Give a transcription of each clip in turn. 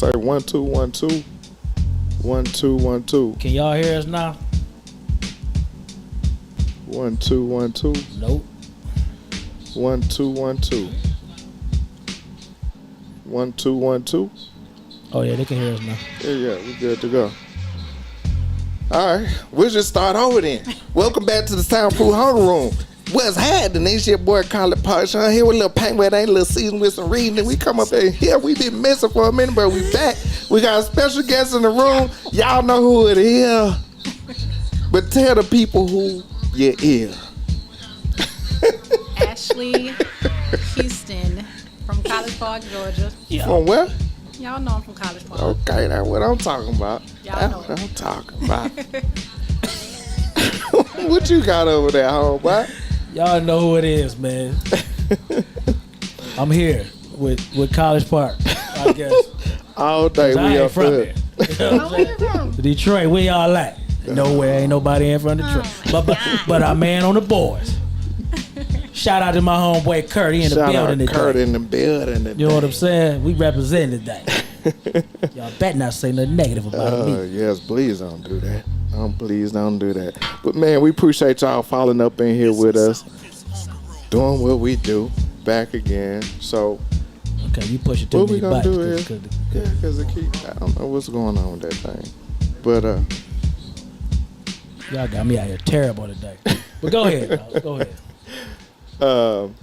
Say 1 2 1 2. 1 2 1 2. Can y'all hear us now? 1 2 1 2. Nope. 1 2 1 2. 1 2 1 2. Oh yeah, they can hear us now. Yeah, we good to go. All right, we'll just start over then. Welcome back to the Soundproof Hunger Room. What's happening? It's your boy Carly Parson here with a little paint wet, ain't a little season with some reading. And we come up in here. We been missing for a minute, but we back. We got a special guest in the room. Y'all know who it is. But tell the people who you is. Ashley Houston from College Park, Georgia. Yeah. From where? Y'all know I'm from College Park. Okay, that's what I'm talking about. Y'all That's know what I'm talking about. What you got over there, homeboy? Y'all know who it is, man. I'm here with College Park, I guess. All day I we ain't up from here. here. You know what I'm saying? Detroit, where y'all at? Nowhere, ain't nobody in from Detroit. But our man on the boards. Shout out to my homeboy Kurt. He in the Shout building out today. Kurt in the building today. You know what I'm saying? We represent today. Y'all better not say nothing negative about me. Yes, please don't do that. Please don't do that. But man, we appreciate y'all following up in here with us, doing what we do, back again. So Okay, you push it to what me. we gonna do is, because it keep, I don't know what's going on with that thing, but y'all got me out here terrible today. But go ahead, dog. Go ahead.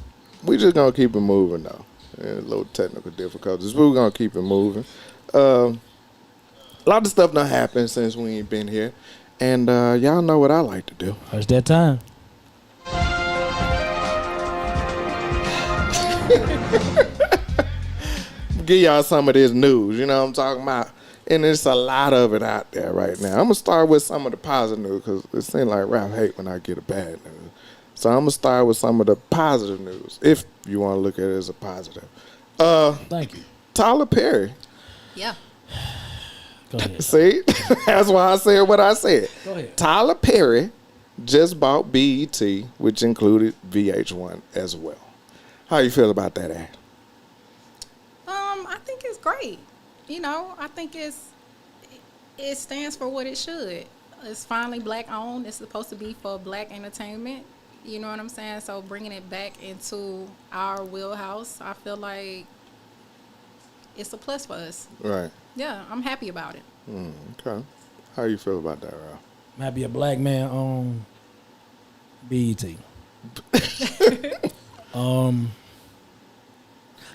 we just gonna keep it moving though. A little technical difficulties, but we're gonna keep it moving. A lot of stuff done happened since we ain't been here, and y'all know what I like to do. It's that time. Give y'all some of this news, you know what I'm talking about? And there's a lot of it out there right now. I'm going to start with some of the positive news because it seems like rap hate when I get a bad news. So I'm going to start with some of the positive news, if you want to look at it as a positive. Thank you. Tyler Perry. Yeah. Go ahead. See? That's why I said what I said. Go ahead. Tyler Perry just bought BET, which included VH1 as well. How you feel about that, Ash? I think it's great. You know, I think it stands for what it should. It's finally black owned. It's supposed to be for black entertainment. You know what I'm saying? So bringing it back into our wheelhouse, I feel like it's a plus for us. Right. Yeah, I'm happy about it. Okay. How you feel about that, Ralph? Might be a black man on BET.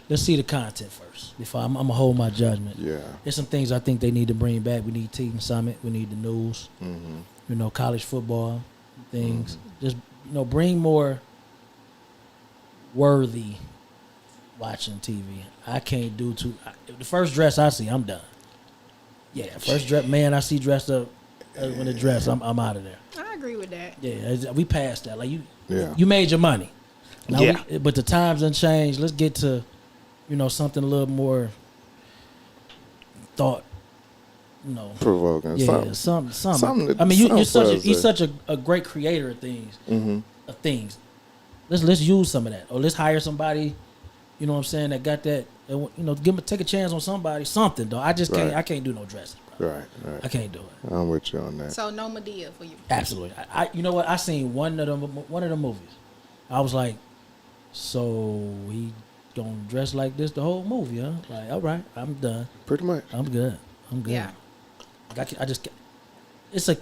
Let's see the content first before I'm gonna hold my judgment. Yeah. There's some things I think they need to bring back. We need Team Summit. We need the news. Mm-hmm. You know, college football things. Just bring more worthy watching TV. I can't do too. The first dress I see, I'm done. Yeah, first dress man I see dressed up when it dress, I'm out of there. I agree with that. Yeah, we passed that. Like Yeah. you made your money. Now Yeah. But the times done changed. Let's get to, something a little more thought. Provoking. Yeah, something. I mean, you're such a great creator of things. Mm-hmm. Of things. Let's use some of that, or let's hire somebody. You know what I'm saying? That got that. Take a chance on somebody. Something though. I just can't. Right. I can't do no dressing. Bro. Right. I can't do it. I'm with you on that. So no Medea for you. Absolutely. You know what? I seen one of the movies. I was like, so he gonna dress like this the whole movie, huh? Like, all right, I'm done. Pretty much. I'm good. Yeah. I just. It's like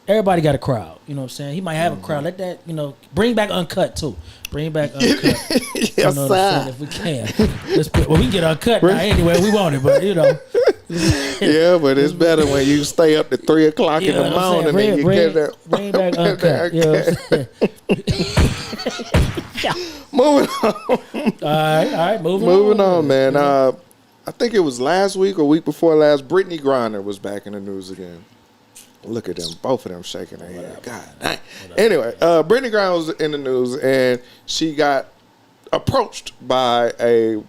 everybody got a crowd. You know what I'm saying? He might have a crowd. Let that. Bring back Uncut too. Bring back Uncut. Yes, you know what I'm saying? If we can. We can get Uncut now anyway. We want it, but Yeah, but it's better when you stay up to 3 o'clock in the morning and you get there. Bring back Uncut. You know what I'm saying? Moving on. All right. Moving on, man. I think it was last week or week before last. Brittany Griner was back in the news again. Look at them, both of them shaking their head. God dang. Anyway, Brittany Griner was in the news, and she got approached by a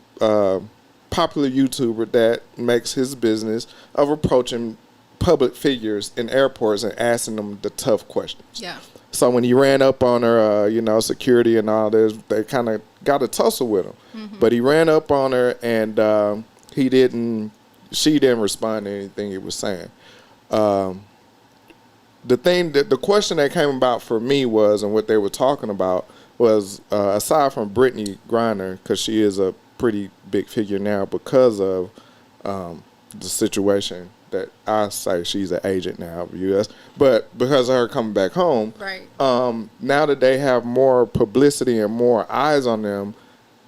popular YouTuber that makes his business of approaching public figures in airports and asking them the tough questions. Yeah. So when he ran up on her, security and all this, they kind of got a tussle with him. Mm-hmm. But he ran up on her, and he didn't she didn't respond to anything he was saying. The question that came about for me was, and what they were talking about was, aside from Brittany Griner, because she is a pretty big figure now because of the situation that I say she's an agent now of the U.S., but because of her coming back home, Right. Now that they have more publicity and more eyes on them,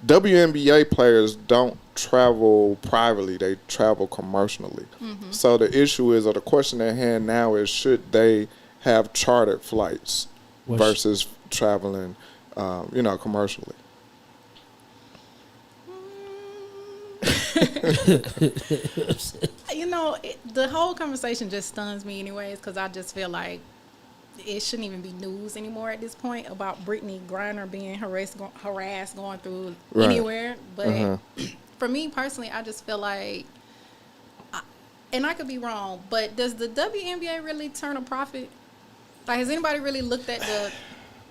WNBA players don't travel privately, they travel commercially. Mm-hmm. So the issue is, or the question at hand now is, should they have chartered flights versus traveling, commercially? The whole conversation just stuns me anyways, because I just feel like it shouldn't even be news anymore at this point about Brittany Griner being harassed going through anywhere. But for me personally, I just feel like, and I could be wrong, but does the WNBA really turn a profit? Like, has anybody really looked at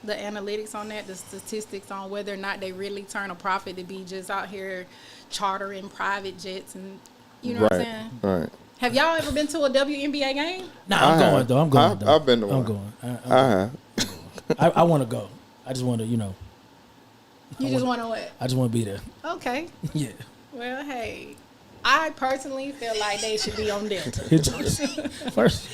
the analytics on that, the statistics on whether or not they really turn a profit to be just out here chartering private jets and, what I'm saying? Right. Have y'all ever been to a WNBA game? Nah, I'm going though. I'm going though. I've been to one. I'm going. I want to go. I just want to, You just want to what? I just want to be there. Okay. Yeah. Well, hey, I personally feel like they should be on Delta. First,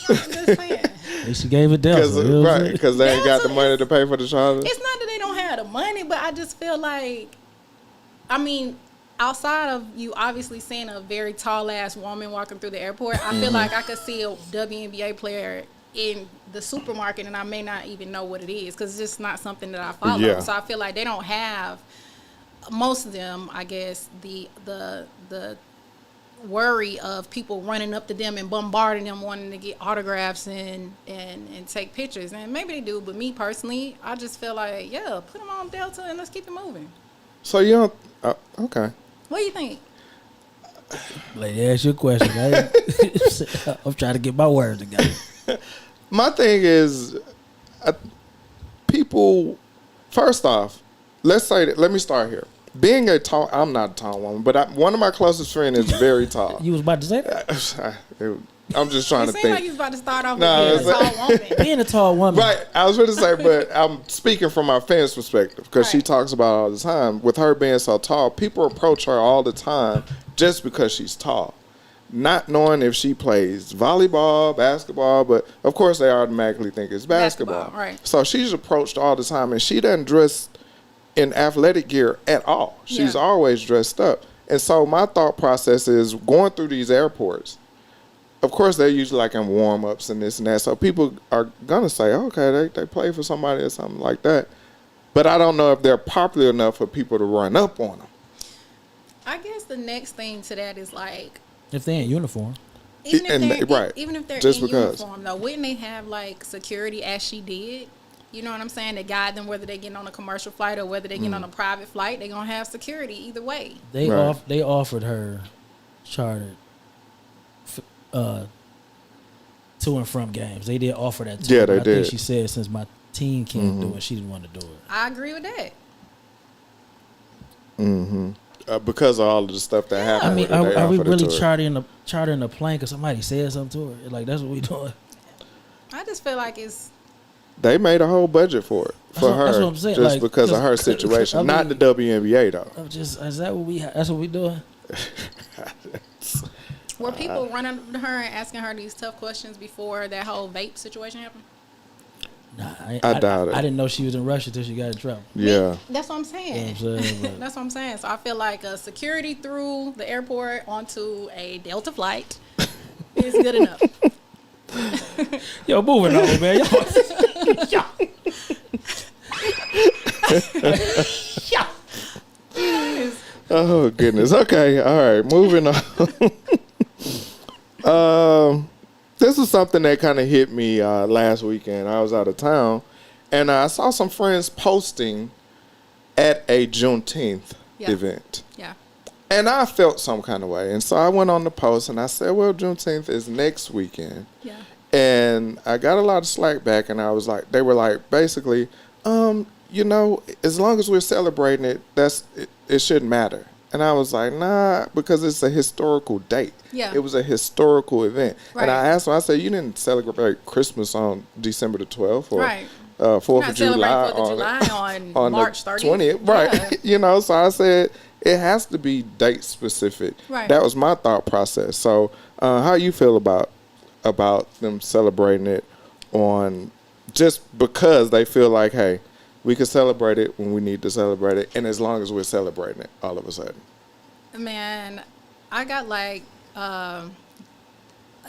I'm just saying. she gave it Delta. Because they ain't got the money to pay for the charter. It's not that they don't have the money, but I just feel like, outside of you obviously seeing a very tall ass woman walking through the airport, I feel like I could see a WNBA player in the supermarket and I may not even know what it is because it's just not something that I follow. Yeah. So I feel like they don't have, most of them, I guess, the worry of people running up to them and bombarding them wanting to get autographs and take pictures. And maybe they do, but me personally, I just feel like, yeah, put them on Delta and let's keep it moving. So you don't, okay. What do you think? Lady, ask you a question. I'm trying to get my words together. My thing is, people, first off, let me start here. Being I'm not a tall woman, but one of my closest friends is very tall. You was about to say that? I'm just trying to think. Like you was about to start off with being a tall woman. Being a tall woman. Right. I was going to say, but I'm speaking from my friend's perspective because she talks about it all the time. With her being so tall, people approach her all the time just because she's tall, not knowing if she plays volleyball, basketball, but of course they automatically think it's basketball. Right. So she's approached all the time, and she doesn't dress in athletic gear at all. She's always dressed up. And so my thought process is going through these airports, of course, they're usually like in warm-ups and this and that. So people are going to say, okay, they play for somebody or something like that. But I don't know if they're popular enough for people to run up on them. I guess the next thing to that is like, if they in uniform. Even if they're Just in because. uniform, though, wouldn't they have like security as she did? You know what I'm saying? To guide them whether they get on a commercial flight or whether they get on a private flight. They're going to have security either way. They offered her chartered to and from games. They did offer that to her. They I did. think she said since my team can't do it, she didn't want to do it. I agree with that. Because of all of the stuff that happened. I mean, are we really chartering a plane because somebody said something to her? Like, that's what we doing. I just feel like they made a whole budget for it her, that's what I'm saying. just like, because of her situation. I mean, not the WNBA though. Is that what that's what we doing? Were people running up to her and asking her these tough questions before that whole vape situation happened? Nah, I doubt it. I didn't know she was in Russia till she got in trouble. Yeah. That's what I'm saying. That's what I'm saying. So I feel like a security through the airport onto a Delta flight is good enough. Yo, moving on, man. Oh goodness. Okay. All right. Moving on. This is something that kind of hit me last weekend. I was out of town, and I saw some friends posting at a Juneteenth event. Yeah. And I felt some kind of way, and so I went on the post and I said, "Well, Juneteenth is next weekend." Yeah. And I got a lot of slack back, and I was like, they were like, basically, as long as we're celebrating it, it shouldn't matter. And I was like, nah, because it's a historical date. Yeah. It was a historical event. Right. And I asked him, I said, you didn't celebrate Christmas on December the 12th or Right. 4th of July, 4th of July on March March 20th. 30th. Right. Yeah. You know, so I said, it has to be date specific. Right. That was my thought process. So how you feel about them celebrating it on just because they feel like, hey, we can celebrate it when we need to celebrate it, and as long as we're celebrating it all of a sudden. Man, I got like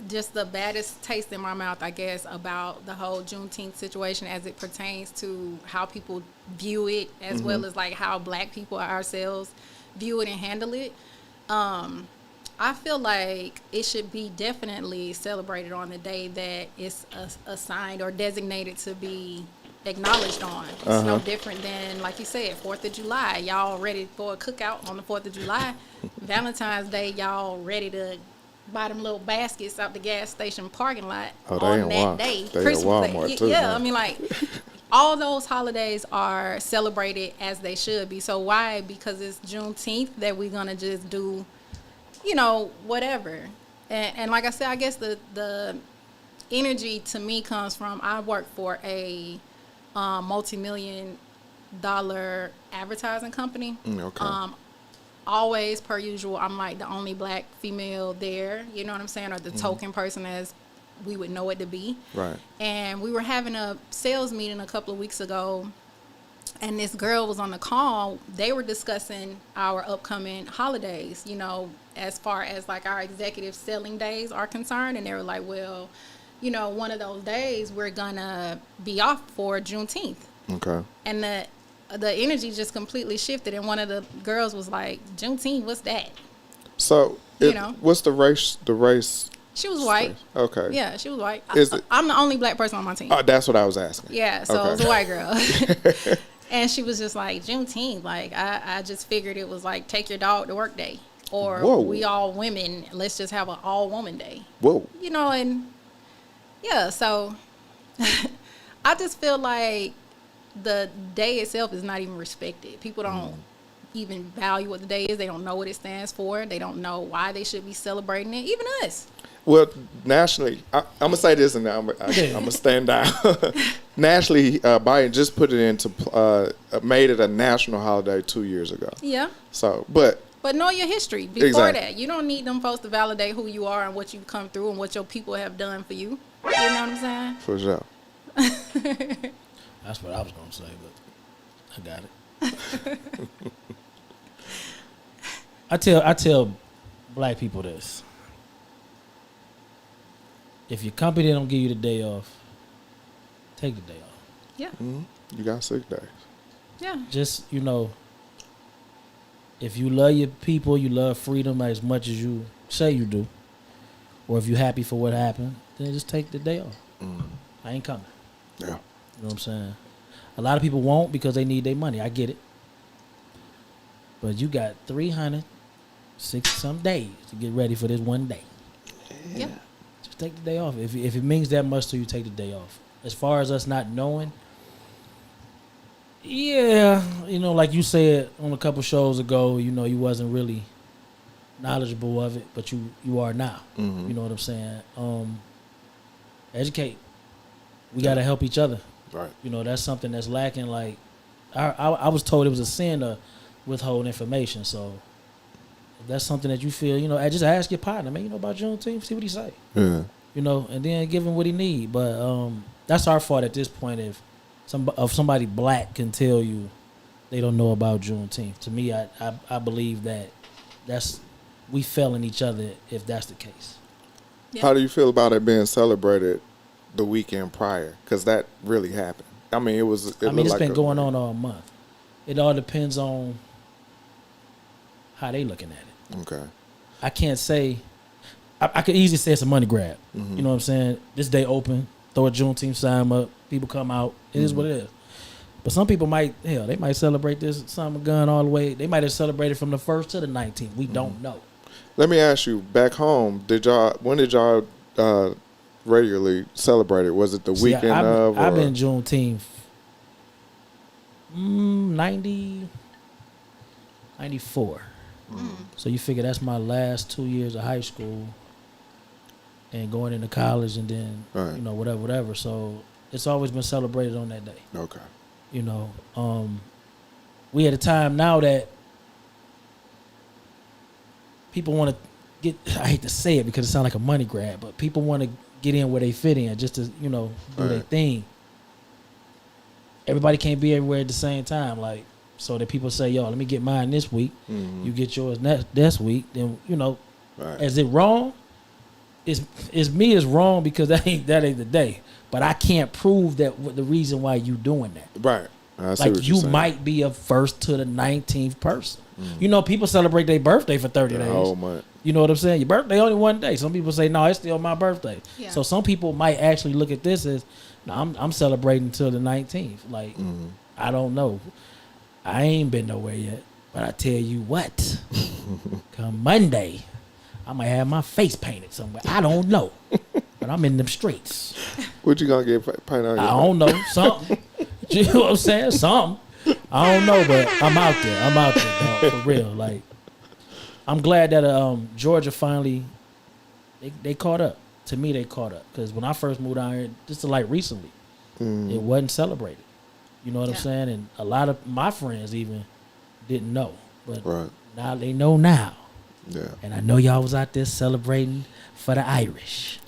just the baddest taste in my mouth, I guess, about the whole Juneteenth situation as it pertains to how people view it, as well as like how Black people ourselves view it and handle it. I feel like it should be definitely celebrated on the day that it's assigned or designated to be acknowledged on. It's no different than, like you said, 4th of July. Y'all ready for a cookout on the 4th of July. Valentine's Day, y'all ready to buy them little baskets out the gas station parking lot on that day. They Christmas at Walmart Day. too, Yeah, man. I mean, like, all those holidays are celebrated as they should be. So why? Because it's Juneteenth that we're going to just do, you know, whatever. And like I said, I guess the energy to me comes from, I work for a multi-million-dollar advertising company. Okay. Always, per usual, I'm like the only Black female there, you know what I'm saying, or the token person as we would know it to be. Right. And we were having a sales meeting a couple of weeks ago, and this girl was on the call. They were discussing our upcoming holidays, you know, as far as like our executive selling days are concerned. And they were like, well, you know, one of those days we're gonna be off for Juneteenth. Okay. And the energy just completely shifted. And one of the girls was like, Juneteenth, what's that? So, You know. what's the race? The race? She was white. Okay. Yeah, she was white. Is it- I'm the only Black person on my team. Oh, that's what I was asking. Yeah, so Okay. it was a white girl. And she was just like, Juneteenth, like, I just figured it was like, take your dog to work day. Or Whoa. we all women, let's just have an all woman day. Whoa. You know, and yeah, so I just feel like the day itself is not even respected. People don't even value what the day is. They don't know what it stands for. They don't know why they should be celebrating it. Even us. Well, nationally, I'm gonna say this, and I'm gonna stand down. Nationally, Biden just put it into made it a national holiday 2 years ago. Yeah. So, but know your history before Exactly. that. You don't need them folks to validate who you are and what you've come through and what your people have done for you. You know what I'm saying? for sure. That's what I was gonna say, but I got it. I tell Black people this: if your company don't give you the day off, take the day off. Yeah. You got 6 days. Yeah. Just, you know, if you love your people, you love freedom as much as you say you do, or if you're happy for what happened, then just take the day off. I ain't coming. Yeah. You know what I'm saying? A lot of people won't because they need their money. I get it. But you got 360-some days to get ready for this one day. Yeah. Just take the day off. If it means that much to you, take the day off. As far as us not knowing, yeah, you know, like you said on a couple shows ago, you know, you wasn't really knowledgeable of it, but you are now. You know what I'm saying? Educate. We got to help each other. Right. You know, that's something that's lacking. Like, I was told it was a sin to withhold information. So, if that's something that you feel, you know, just ask your partner, man, you know about Juneteenth, see what he say. Yeah. You know, and then give him what he need. But that's our fault at this point. If somebody Black can tell you they don't know about Juneteenth, to me, I believe that we failing each other if that's the case. Yeah. How do you feel about it being celebrated the weekend prior? Because that really happened. I mean, it's It's been going on all month. It all depends on how they looking at it. Okay. I can't say. I could easily say it's a money grab. You know what I'm saying? This day open, throw a Juneteenth sign up, people come out. It is what it is. But some people they might celebrate this summer gun all the way. They might have celebrated from the 1st to the 19th. We don't know. Let me ask you, back home, when did y'all regularly celebrate it? Was it the weekend of? I've been Juneteenth 94. So you figure that's my last 2 years of high school and going into college and then, Right. you know, whatever. So it's always been celebrated on that day. Okay. You know, we at a time now that people want to get, I hate to say it because it sounds like a money grab, but people want to get in where they fit in just to, you know, do their thing. Everybody can't be everywhere at the same time. Like, so that people say, yo, let me get mine this week. You get yours next week. Then, you know, is it wrong? Is me is wrong because that ain't the day. But I can't prove that the reason why you doing that. Right. I see like what you're you saying. might be a 1st to the 19th person. You know, people celebrate their birthday for 30 days. whole month. You know what I'm saying? Your birthday only one day. Some people say, no, it's still my birthday. Yeah. So some people might actually look at this as, no, I'm celebrating till the 19th. Like, I don't know. I ain't been nowhere yet. But I tell you what, come Monday, I might have my face painted somewhere. I don't know. But I'm in them streets. What you gonna get painted on? I don't know. Something. You know what I'm saying? Something. I don't know, but I'm out there. Dog, for real. Like, I'm glad that Georgia finally they caught up. To me, they caught up because when I first moved down here, just like recently, it wasn't celebrated. You know what I'm saying? And a lot of my friends even didn't know, but now they know now. Yeah. And I know y'all was out there celebrating for the Irish.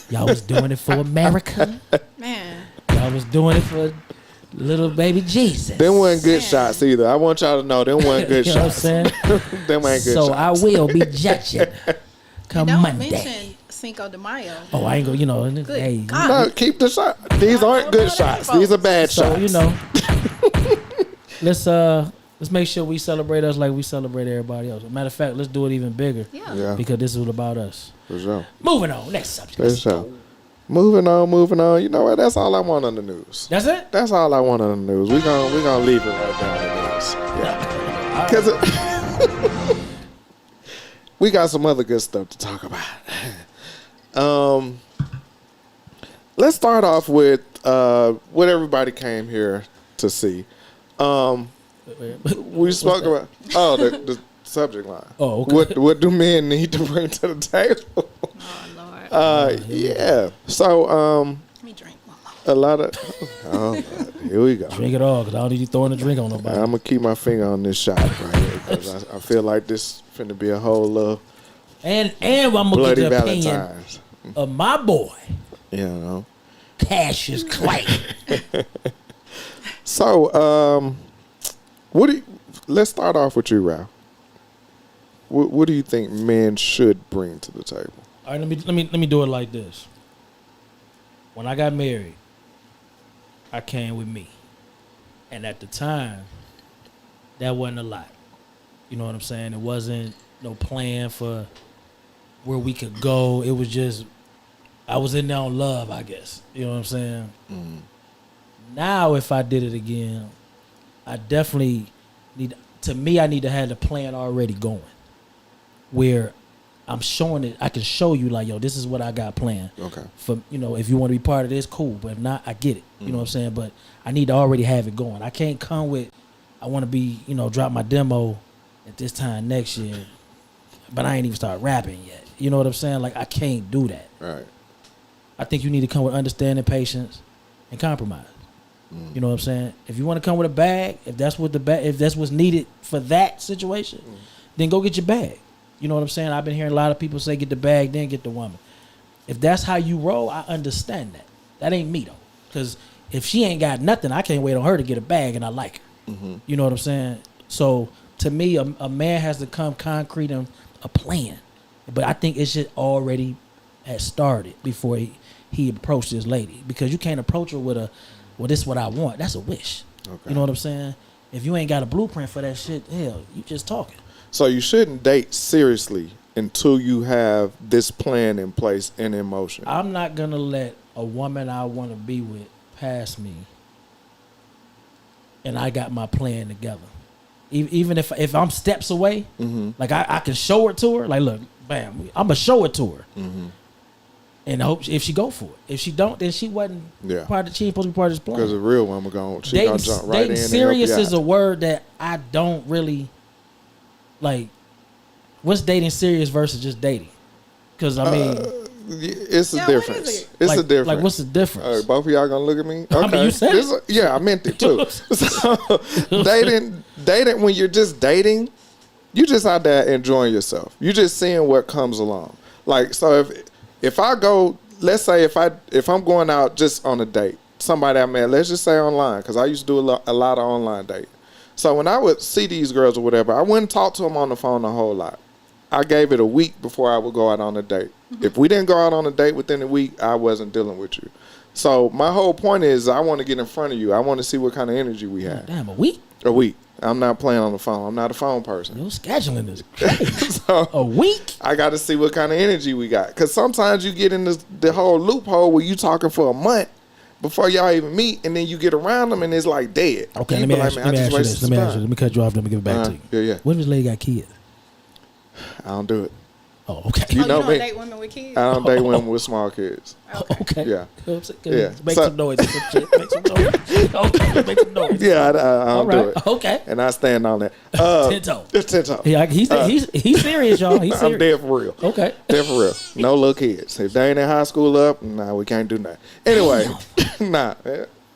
Y'all was doing it for America. Man. Y'all was doing it for little baby Jesus. Them wasn't good shots either. I want y'all to know them wasn't good You know what I'm shots. saying? Them ain't good So shots. I will be judging come Don't Monday. mention Cinco de Mayo. Oh, I ain't gonna, you know, Good hey. God. No, keep the shot. These aren't good shots. These are bad So, shots. you know, let's make sure we celebrate us like we celebrate everybody else. Matter of fact, let's do it even bigger. Yeah. Because this is about us. For sure. Moving on, next subject. For sure. Moving on. You know what? That's all I want on the news. That's it? That's all I want on the news. We're gonna leave it right there on the news. Yeah. Because we got some other good stuff to talk about. Let's start off with what everybody came here to see. We spoke about the subject line. Oh, okay. What do men need to bring to the table? Oh, Lord. Yeah. So Let me drink one more. a lot of here we go. Drink it all, because I don't need you throwing a drink on nobody. I'm gonna keep my finger on this shot right here because I feel like this finna be a whole little And I'm gonna bloody get the opinion Valentine's. of my boy, You know. Cassius Clay. So let's start off with you, Ralph. What do you think men should bring to the table? All right, let me do it like this. When I got married, I came with me, and at the time, that wasn't a lot. You know what I'm saying? It wasn't no plan for where we could go. It was just I was in there on love, I guess. You know what I'm saying? Now, if I did it again, I definitely I need to have the plan already going, where I'm showing it. I can show you like, yo, this is what I got planned. Okay. For, you know, if you want to be part of this, cool. But if not, I get it. You know what I'm saying? But I need to already have it going. I can't come with, I want to be, you know, drop my demo at this time next year, but I ain't even start rapping yet. You know what I'm saying? Like, I can't do that. Right. I think you need to come with understanding, patience, and compromise. You know what I'm saying? If you want to come with a bag, if that's what's needed for that situation, then go get your bag. You know what I'm saying? I've been hearing a lot of people say get the bag, then get the woman. If that's how you roll, I understand that. That ain't me though. Because if she ain't got nothing, I can't wait on her to get a bag and I like her. You know what I'm saying? So to me, a man has to come concrete and a plan. But I think it should already have started before he approached this lady. Because you can't approach her with well, this is what I want. That's a wish. Okay. You know what I'm saying? If you ain't got a blueprint for that shit, hell, you just talking. So you shouldn't date seriously until you have this plan in place and in motion. I'm not going to let a woman I want to be with pass me and I got my plan together. Even if I'm steps away, like I can show it to her. Like, look, bam, I'm going to show it to her. And I hope if she go for it. If she don't, then she wasn't part of, she ain't supposed to be part of this plan. Because a real woman gonna jump right in. Dating serious is a word that I don't really like. what's dating serious versus just dating? Because I mean, it's a Yeah, what difference. is it? It's like, a difference. Like, what's the difference? Both of y'all gonna look at me? Okay. I mean, you said it. Yeah, I meant it too. So, dating when you're just dating, you just out there enjoying yourself. You just seeing what comes along. Like, so if I go, let's say if I'm going out just on a date, somebody I met, let's just say online, because I used to do a lot of online dating. So when I would see these girls or whatever, I wouldn't talk to them on the phone a whole lot. I gave it a week before I would go out on a date. If we didn't go out on a date within a week, I wasn't dealing with you. So my whole point is I want to get in front of you. I want to see what kind of energy we have. Damn, a week? A week. I'm not playing on the phone. I'm not a phone person. Your scheduling is crazy. So A week? I got to see what kind of energy we got. Because sometimes you get in the whole loophole where you talking for a month before y'all even meet, and then you get around them and it's like dead. Okay, You let me be ask you this. Let me cut you off. Let me give it back to you. Yeah. What if this lady got kids? I don't do it. Oh, okay. You know don't me. date women with kids? I don't date women with small kids. Okay. Yeah. Yeah. Make So- some noise. Make some noise. Okay. Make some noise. Yeah, I All don't do right. it. Okay. And I stand on that. 10 toe. 10 toe. Yeah, he's serious, y'all. He's I'm serious. dead for real. Okay. Dead for real. No little kids. If they ain't in high school up, nah, we can't do nothing. Anyway, nah.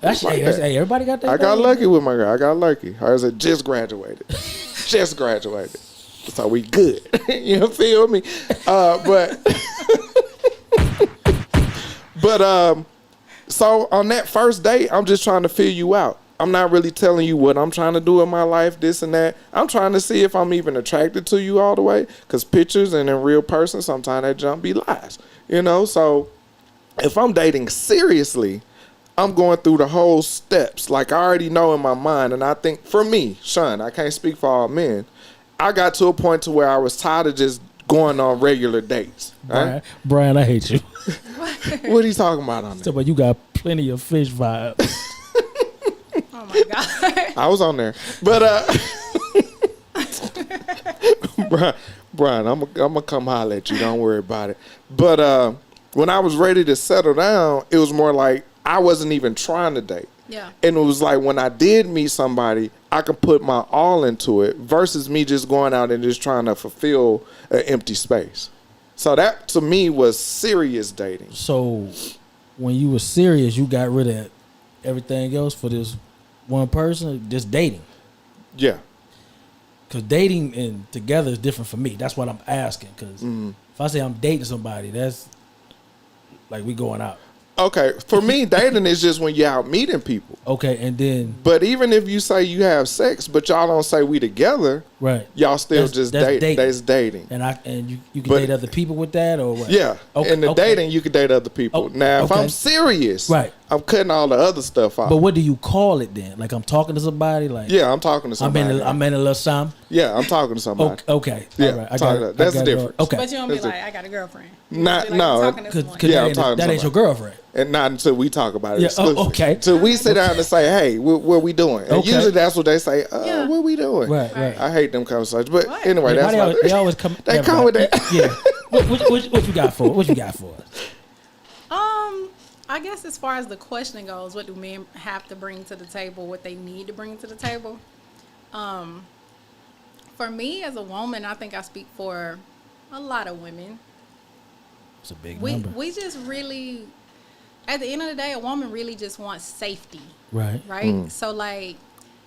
That's like hey, that. hey, everybody got that. I got thing. lucky with my girl. I got lucky. I was just graduated. Just graduated. So we good. You feel me? But so on that first date, I'm just trying to feel you out. I'm not really telling you what I'm trying to do in my life, this and that. I'm trying to see if I'm even attracted to you all the way. Because pictures and in real person, sometimes that jump be lies. You know? So if I'm dating seriously, I'm going through the whole steps. Like I already know in my mind. And I think for me, Sean, I can't speak for all men. I got to a point to where I was tired of just going on regular dates. Right? Brian, I hate you. What are you talking about on there? But you got plenty of fish vibes. Oh my God. I was on there. But Brian, I'm gonna come holler at you. Don't worry about it. But when I was ready to settle down, it was more like I wasn't even trying to date. Yeah. And it was like when I did meet somebody, I could put my all into it versus me just going out and just trying to fulfill an empty space. So that to me was serious dating. So when you were serious, you got rid of everything else for this one person, just dating. Yeah. Because dating and together is different for me. That's what I'm asking. Because if I say I'm dating somebody, that's like we going out. Okay. For me, dating is just when you're out meeting people. Okay, and then But even if you say you have sex, but y'all don't say we together, right, y'all still That's just dating. date. That's dating. and you can But- date other people with that or what? Yeah. Okay, In the okay. dating, you can date other people. Oh, Now, if okay. I'm serious, Right. I'm cutting all the other stuff out. But what do you call it then? Like I'm talking to somebody. Like Yeah, I'm talking to somebody. I'm in a little something. Yeah, I'm talking to somebody. Okay. Yeah, All right. I talk got that. That's I got different. it. Okay. But you don't be That's like, I got a girlfriend. You Not- be like, no, I'm talking to someone. Yeah, I'm talking to that ain't your somebody. girlfriend. And not until we talk about it. Yeah, exclusively. okay. Till we sit down and say, hey, what we doing? And Okay. usually that's what they say, Yeah. what we doing? Right. Right. I hate them conversations. But Right. anyway, Why that's they always come. They never come mind. with that. Yeah. What you got for? What you got for us? I guess as far as the question goes, what do men have to bring to the table? What they need to bring to the table? For me as a woman, I think I speak for a lot of women. It's a big We number. we just really, at the end of the day, a woman really just wants safety, Right. right? So like,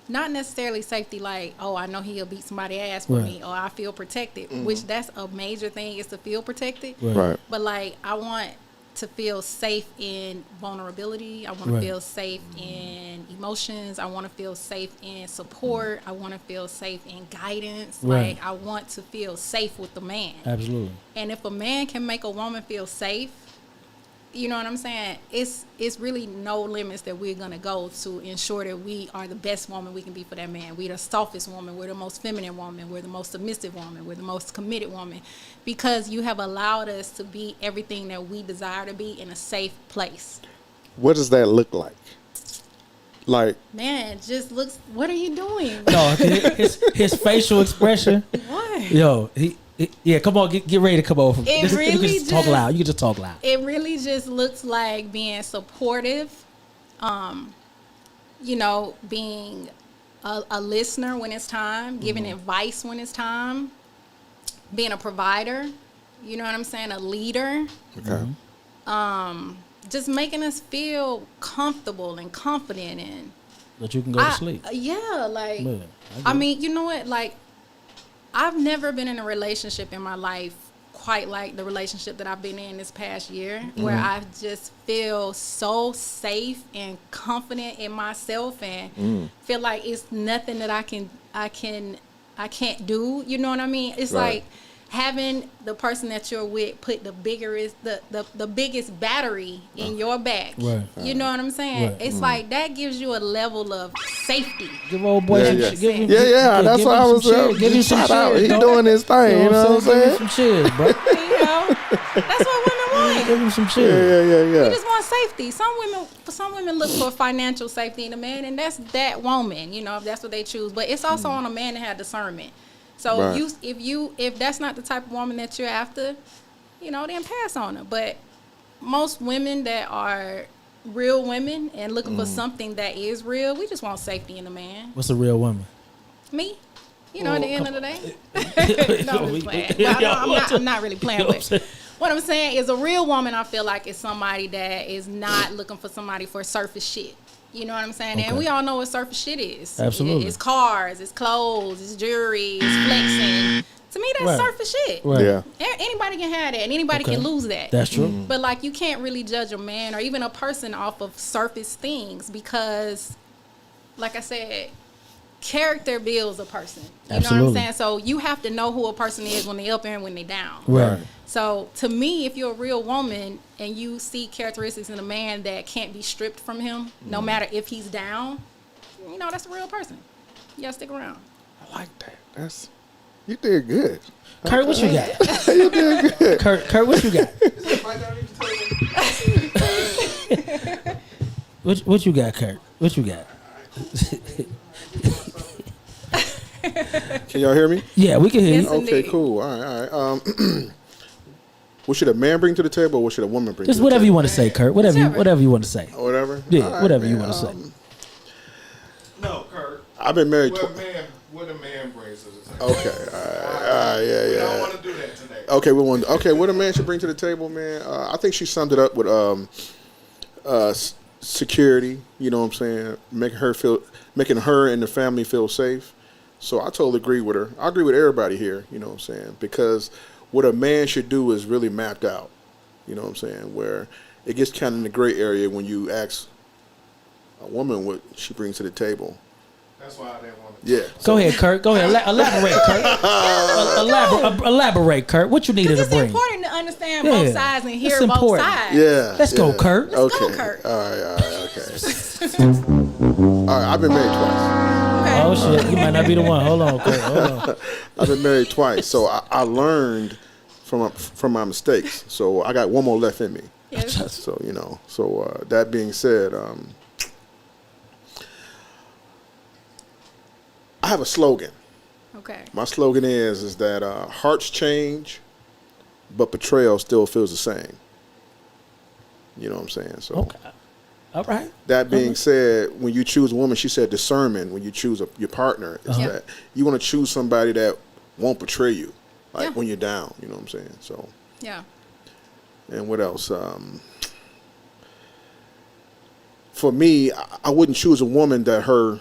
not necessarily safety like, oh, I know he'll beat somebody's ass for Right. me, or I feel protected, which that's a major thing is to feel protected. Right. But like, I want to feel safe in vulnerability. I want to Right. feel safe in emotions. I want to feel safe in support. I want to feel safe in guidance. Right. Like, I want to feel safe with the man. Absolutely. And if a man can make a woman feel safe, you know what I'm saying? It's really no limits that we're gonna go to ensure that we are the best woman we can be for that man. We're the softest woman. We're the most feminine woman. We're the most submissive woman. We're the most committed woman, because you have allowed us to be everything that we desire to be in a safe place. What does that look like? Like, Man, it just looks. What are you doing? No, his facial expression. What? Yo, yeah. Come on, get ready to come over. It you can really just talk just- loud. You can just talk loud. It really just looks like being supportive, you know, being a listener when it's time, giving advice when it's time, being a provider. You know what I'm saying? A leader. Okay. Just making us feel comfortable and confident and That you can go to sleep. Yeah, like Man, I mean, you know what? Like I've never been in a relationship in my life quite like the relationship that I've been in this past year, where I just feel so safe and confident in myself and feel like it's nothing that I can't do. You know what I mean? It's Right. like having the person that you're with put the biggest battery in your back. Right. You know what I'm saying? Right. It's like that gives you a level of safety. Give old boy some Yeah. shit. Give him, Yeah, that's give what him I some was shit. Give him some shout out. shit. He dog. doing his thing, you know what I'm Give him saying? some shit, bro. You know, that's what women want. Give him some shit. You Yeah. just want safety. Some women look for financial safety in a man, and that's that woman. You know, if that's what they choose. But it's also on a man to have discernment. So Right. if that's not the type of woman that you're after, you know, then pass on her. But most women that are real women and looking for something that is real, we just want safety in a man. What's a real woman? Me. You know, at the end of the day. No, I'm just playing. Well, I'm not really playing with it. What I'm saying is a real woman, I feel like, is somebody that is not looking for somebody for surface shit. You know what I'm saying? Okay. And we all know what surface shit is. Absolutely. It's cars, it's clothes, it's jewelry, it's flexing. To me, that's Right. surface shit. Right. Yeah. Anybody can have that, and anybody Okay. can lose that. That's true. But like, you can't really judge a man or even a person off of surface things because, like I said, character builds a person. You know what Absolutely. I'm saying? So you have to know who a person is when they up and when they down. Right. So to me, if you're a real woman and you see characteristics in a man that can't be stripped from him, no matter if he's down, you know, that's a real person. You gotta stick around. I like that. You did good. Kurt, what you got? You did good. Kurt, what you got? What you got, Kurt? What you got? Can y'all hear me? Yeah, we can hear Yes, you. indeed. Okay, cool. All right. What should a man bring to the table, or what should a woman bring Just to the whatever table? you want to say, Kurt. Whatever you want to say. Or whatever? Yeah, All right, whatever you man. want to say. No, Kurt. I've been married What twice. a man brings to the table. Okay, all right, We don't yeah. want to do that today. Okay, what a man should bring to the table, man. I think she summed it up with security. You know what I'm saying? Making her and the family feel safe. So I totally agree with her. I agree with everybody here. You know what I'm saying? Because what a man should do is really mapped out. You know what I'm saying? Where it gets kind of in the gray area when you ask a woman what she brings to the table. That's why I didn't want to. Yeah. Go ahead, Kurt. Go ahead. Elaborate, Kurt. Elaborate, Kurt. What you needed to It's bring? important to understand Yeah, both sides and hear it's both important. sides. Yeah. Let's go, Kurt. Let's go, Okay. Kurt. All right, okay. All right, I've been married twice. Okay. Oh shit, you might not be the one. Hold on, Kurt. Hold on. I've been married twice, so I learned from my mistakes. So I got one more left in me. Yes. So that being said, I have a slogan. Okay. My slogan is that hearts change, but betrayal still feels the same. You know what I'm saying? So Okay. All right. that being said, when you choose a woman, she said discernment. When you choose your partner, is Uh-huh. that you want to choose somebody that won't betray you, like Yeah. when you're down. You know what I'm saying? So, Yeah. and what else? For me, I wouldn't choose a woman that her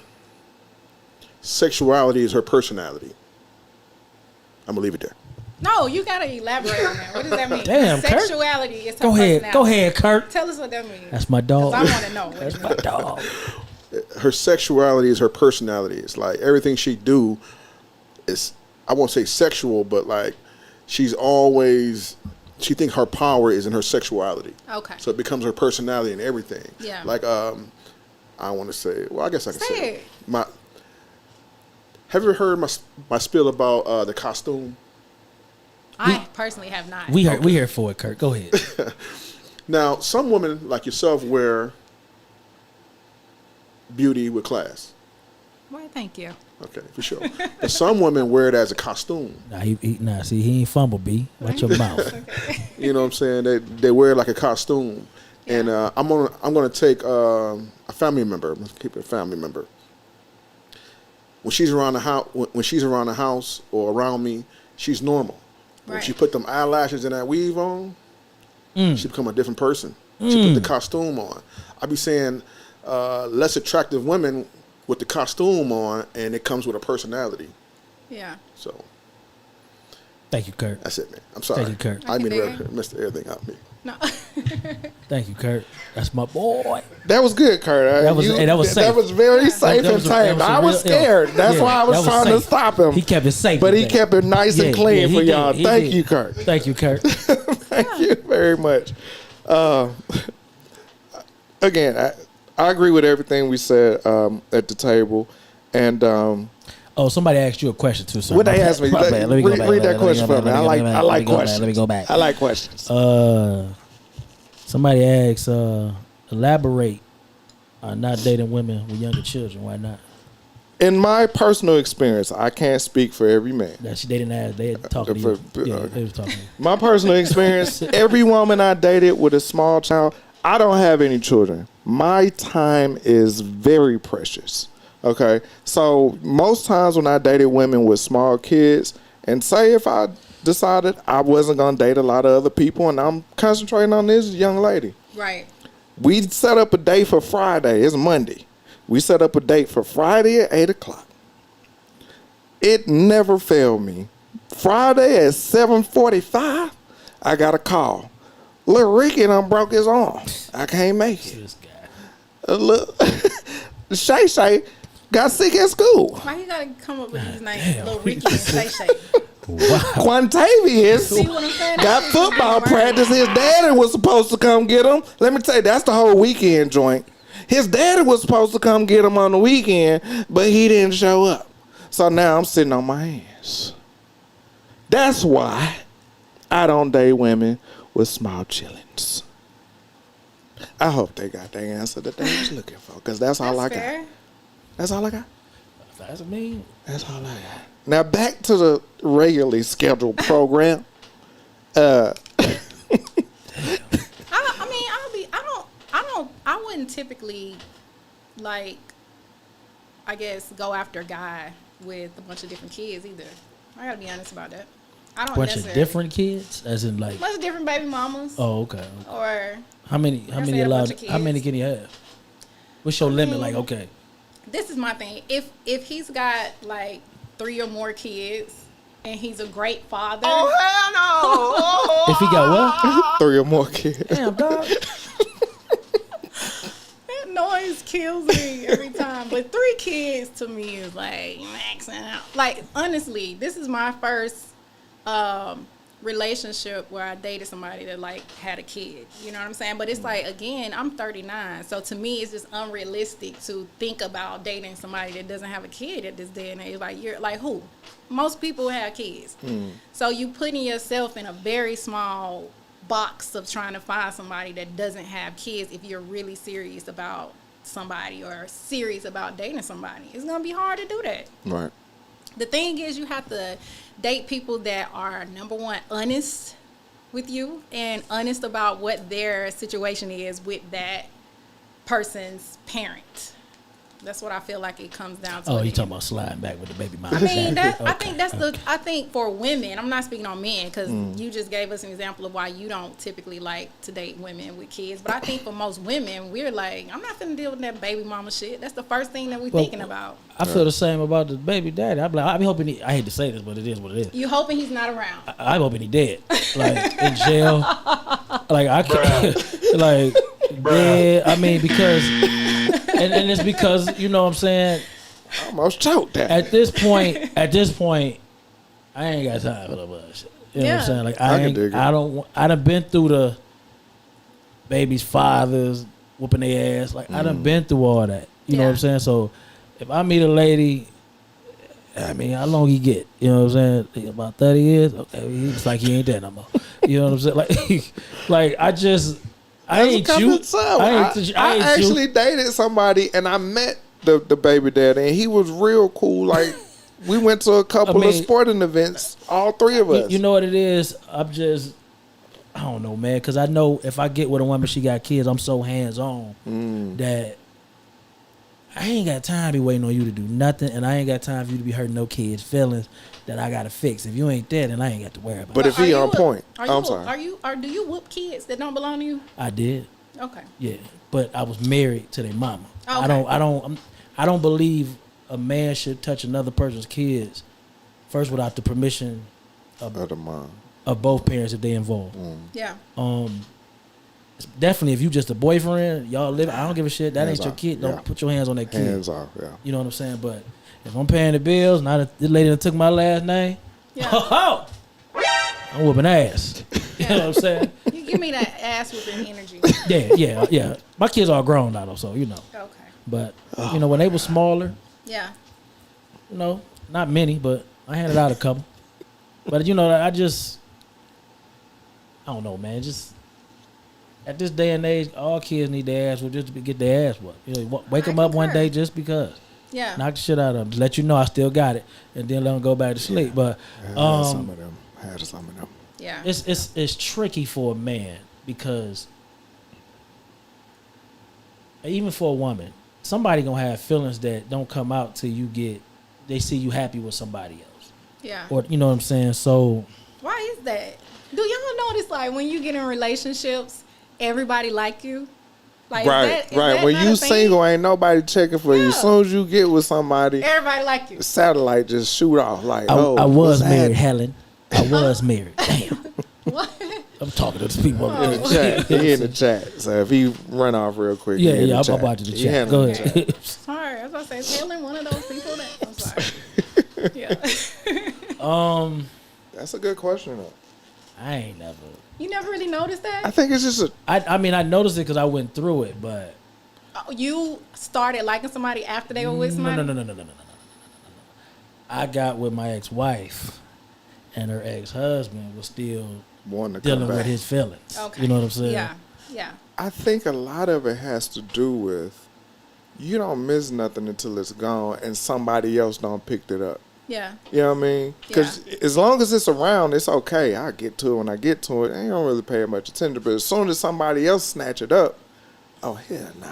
sexuality is her personality. I'm gonna leave it there. No, you gotta elaborate on that. What does that mean? Damn, Kurt. Sexuality is her Go ahead. personality. Go ahead, Kurt. Tell us what that means. That's my dog. 'Cause I want to know. That's my dog. Her sexuality is her personality. It's like everything she do is, I won't say sexual, but like she thinks her power is in her sexuality. Okay. So it becomes her personality and everything. Yeah. Like I want to say, well, I guess I can say Say it. Have you ever heard my spiel about the costume? I personally have not. We here for it, Kurt. Go ahead. Now, some women like yourself wear beauty with class. Why, thank you. Okay, for sure. But some women wear it as a costume. See, he ain't fumble, B. Watch your mouth. You know what I'm saying? They wear it like a costume. And I'm gonna take a family member. Let's keep it a family member. When she's around the house, or around me, she's normal. When Right. she put them eyelashes and that weave on, she become a different person. She put the costume on. I be saying less attractive women with the costume on, and it comes with a personality. Yeah. So Thank you, Kurt. that's it, man. I'm sorry. Thank you, Kurt. I mean, Okay. missed everything out of me. No. Thank you, Kurt. That's my boy. That was good, Kurt. That was safe. That was very safe That and was a- tame. that was a I was real- yeah. scared. That's Yeah, why I was that was trying to safe. stop him. He kept it safe. But he today. kept it nice and clean he for did. y'all. He Thank did. you, Kurt. Thank you, Kurt. Thank you very much. Again, I agree with everything we said at the table. And Oh, somebody asked you a question too. So what my they bad. asked me, My bad. Let me go back. read that Let me question go for back. me. I Let me like go back. questions. Let me go back. I like questions. Somebody asked, elaborate on not dating women with younger children. Why not? In my personal experience, I can't speak for every man. That they didn't ask. They had talking to you. Yeah, they was talking to you. My personal experience, every woman I dated with a small child, I don't have any children. My time is very precious. Okay. So most times when I dated women with small kids, and say if I decided I wasn't going to date a lot of other people and I'm concentrating on this young lady, Right. we set up a date for Friday. It's Monday. We set up a date for Friday at 8 o'clock. It never failed me. Friday at 7:45, I got a call. Lil Ricky done broke his arm. I can't make it. This guy. Look, Shay Shay got sick at school. Why you gotta come up with these names? Lil Ricky and Shay Shay. Wow. Quantavious See what I'm saying? got That shit football is murder. practice. His daddy was supposed to come get him. Let me tell you, that's the whole weekend joint. His daddy was supposed to come get him on the weekend, but he didn't show up. So now I'm sitting on my hands. That's why I don't date women with small chillings. I hope they got the answer that they was looking for, because that's all I That's got. fair. That's all I got. That's me. That's all I got. Now back to the regularly scheduled program. I wouldn't typically, like, I guess, go after a guy with a bunch of different kids either. I gotta be honest about that. I don't Bunch of necessarily. different kids, as in like. Bunch of different baby mamas. Oh, okay. Or How many? How I many said a allowed? bunch of How many kids. can you have? What's your limit? Like, okay, this is my thing. If he's got like 3 or more kids and he's a great father, if he got what? 3 or more kids. Damn, dog. that noise kills me every time. But 3 kids to me is like maxing out. Like, honestly, this is my first relationship where I dated somebody that like had a kid. You know what I'm saying? But it's like, again, I'm 39, so to me it's just unrealistic to think about dating somebody that doesn't have a kid at this day and age. Like, you're like, who? Most people have kids. So you putting yourself in a very small box of trying to find somebody that doesn't have kids if you're really serious about somebody or serious about dating somebody. It's gonna be hard to do that. Right. The thing is, you have to date people that are, number one, honest with you and honest about what their situation is with that person's parent. That's what I feel like it comes down to. Oh, you it. talking about sliding back with the baby mama? I mean, I Okay, think that's okay. I think for women, I'm not speaking on men because you just gave us an example of why you don't typically like to date women with kids. But I think for most women, we're like, I'm not finna deal with that baby mama shit. That's the first thing that we're Well, thinking about. I feel the same about the baby daddy. I be hoping I hate to say this, but it is what it is. You hoping he's not around. I'm hoping he dead, like in jail. Like I can't, like dead. I mean, because and it's because you know what I'm saying. I almost choked that. At this point, I ain't got time for the bullshit. You know what Yeah. I'm saying? Like I can dig it. I done been through the baby's fathers whooping their ass. Like I done been through all that. You know what I'm Yeah. saying? So if I meet a lady, I mean, how long he get? You know what I'm saying? About 30 years? Okay, it's like he ain't there no more. You know what I'm saying? Like I ain't you. I actually dated somebody and I met the baby daddy and he was real cool. Like we went to a couple of sporting events, all 3 of us. You know what it is? I don't know, man, because I know if I get with a woman, she got kids, I'm so hands on that I ain't got time to be waiting on you to do nothing, and I ain't got time for you to be hurting no kids' feelings that I gotta fix. If you ain't there, then I ain't got to worry about But it. if he on point, I'm sorry. Do you whoop kids that don't belong to you? I did, Okay. yeah, but I was married to their mama. Okay. I don't believe a man should touch another person's kids first without the permission Other mom. of both parents if they involved. Yeah. Definitely, if you just a boyfriend, y'all live. I don't give a shit. That Hands ain't your off, kid. Don't yeah. put your hands on that kid. Hands off, yeah. You know what I'm saying? But if I'm paying the bills, now this lady that took my last name, Yeah. I'm whooping ass. You know what I'm saying? You give me that ass whooping energy. Yeah. My kids are grown now, though, so you know. Okay. But you know, when they were smaller, Yeah. you know, not many, but I handed out a couple. But you know, I don't know, man. Just at this day and age, all kids need their ass whooped just to get their ass whooped. You know, wake them up one concur. day just because. Yeah. Knock the shit out of them. Just let you know I still got it, and then let them go back to sleep. But Some of them. Had some of them. Yeah. it's tricky for a man because even for a woman, somebody gonna have feelings that don't come out till they see you happy with somebody else, Yeah. or you know what I'm saying. So Why is that? Do y'all notice like when you get in relationships, everybody like you? Like Right, is right. that When not you a thing? single, ain't nobody checking for you. Yeah. As soon as you get with somebody, Everybody like you. satellite just shoot off. Like, I was what's married, happening? Helen. I was married. Damn, What? I'm talking to the people. In the chat. He in the chat. So if he run off real quick, Yeah, he in the I'm chat. about to the He chat. handling Go the chat. ahead. Sorry, I was about to say, is Helen one of those people that? I'm sorry. Yeah. That's a good question, though. I ain't never. You never really noticed I that? think it's just a. I mean, I noticed it because I went through it, but Oh, you started liking somebody after they were with somebody? no. I got with my ex-wife, and her ex-husband was still One to come dealing back. with his feelings. Okay. You know what I'm saying? Yeah. Yeah. I think a lot of it has to do with you don't miss nothing until it's gone, and somebody else don't picked it up. Yeah. You know what I mean? Because as long as it's around, it's okay. I get to it when I get to it. I don't really pay much attention. But as soon as somebody else snatch it up, oh hell nah.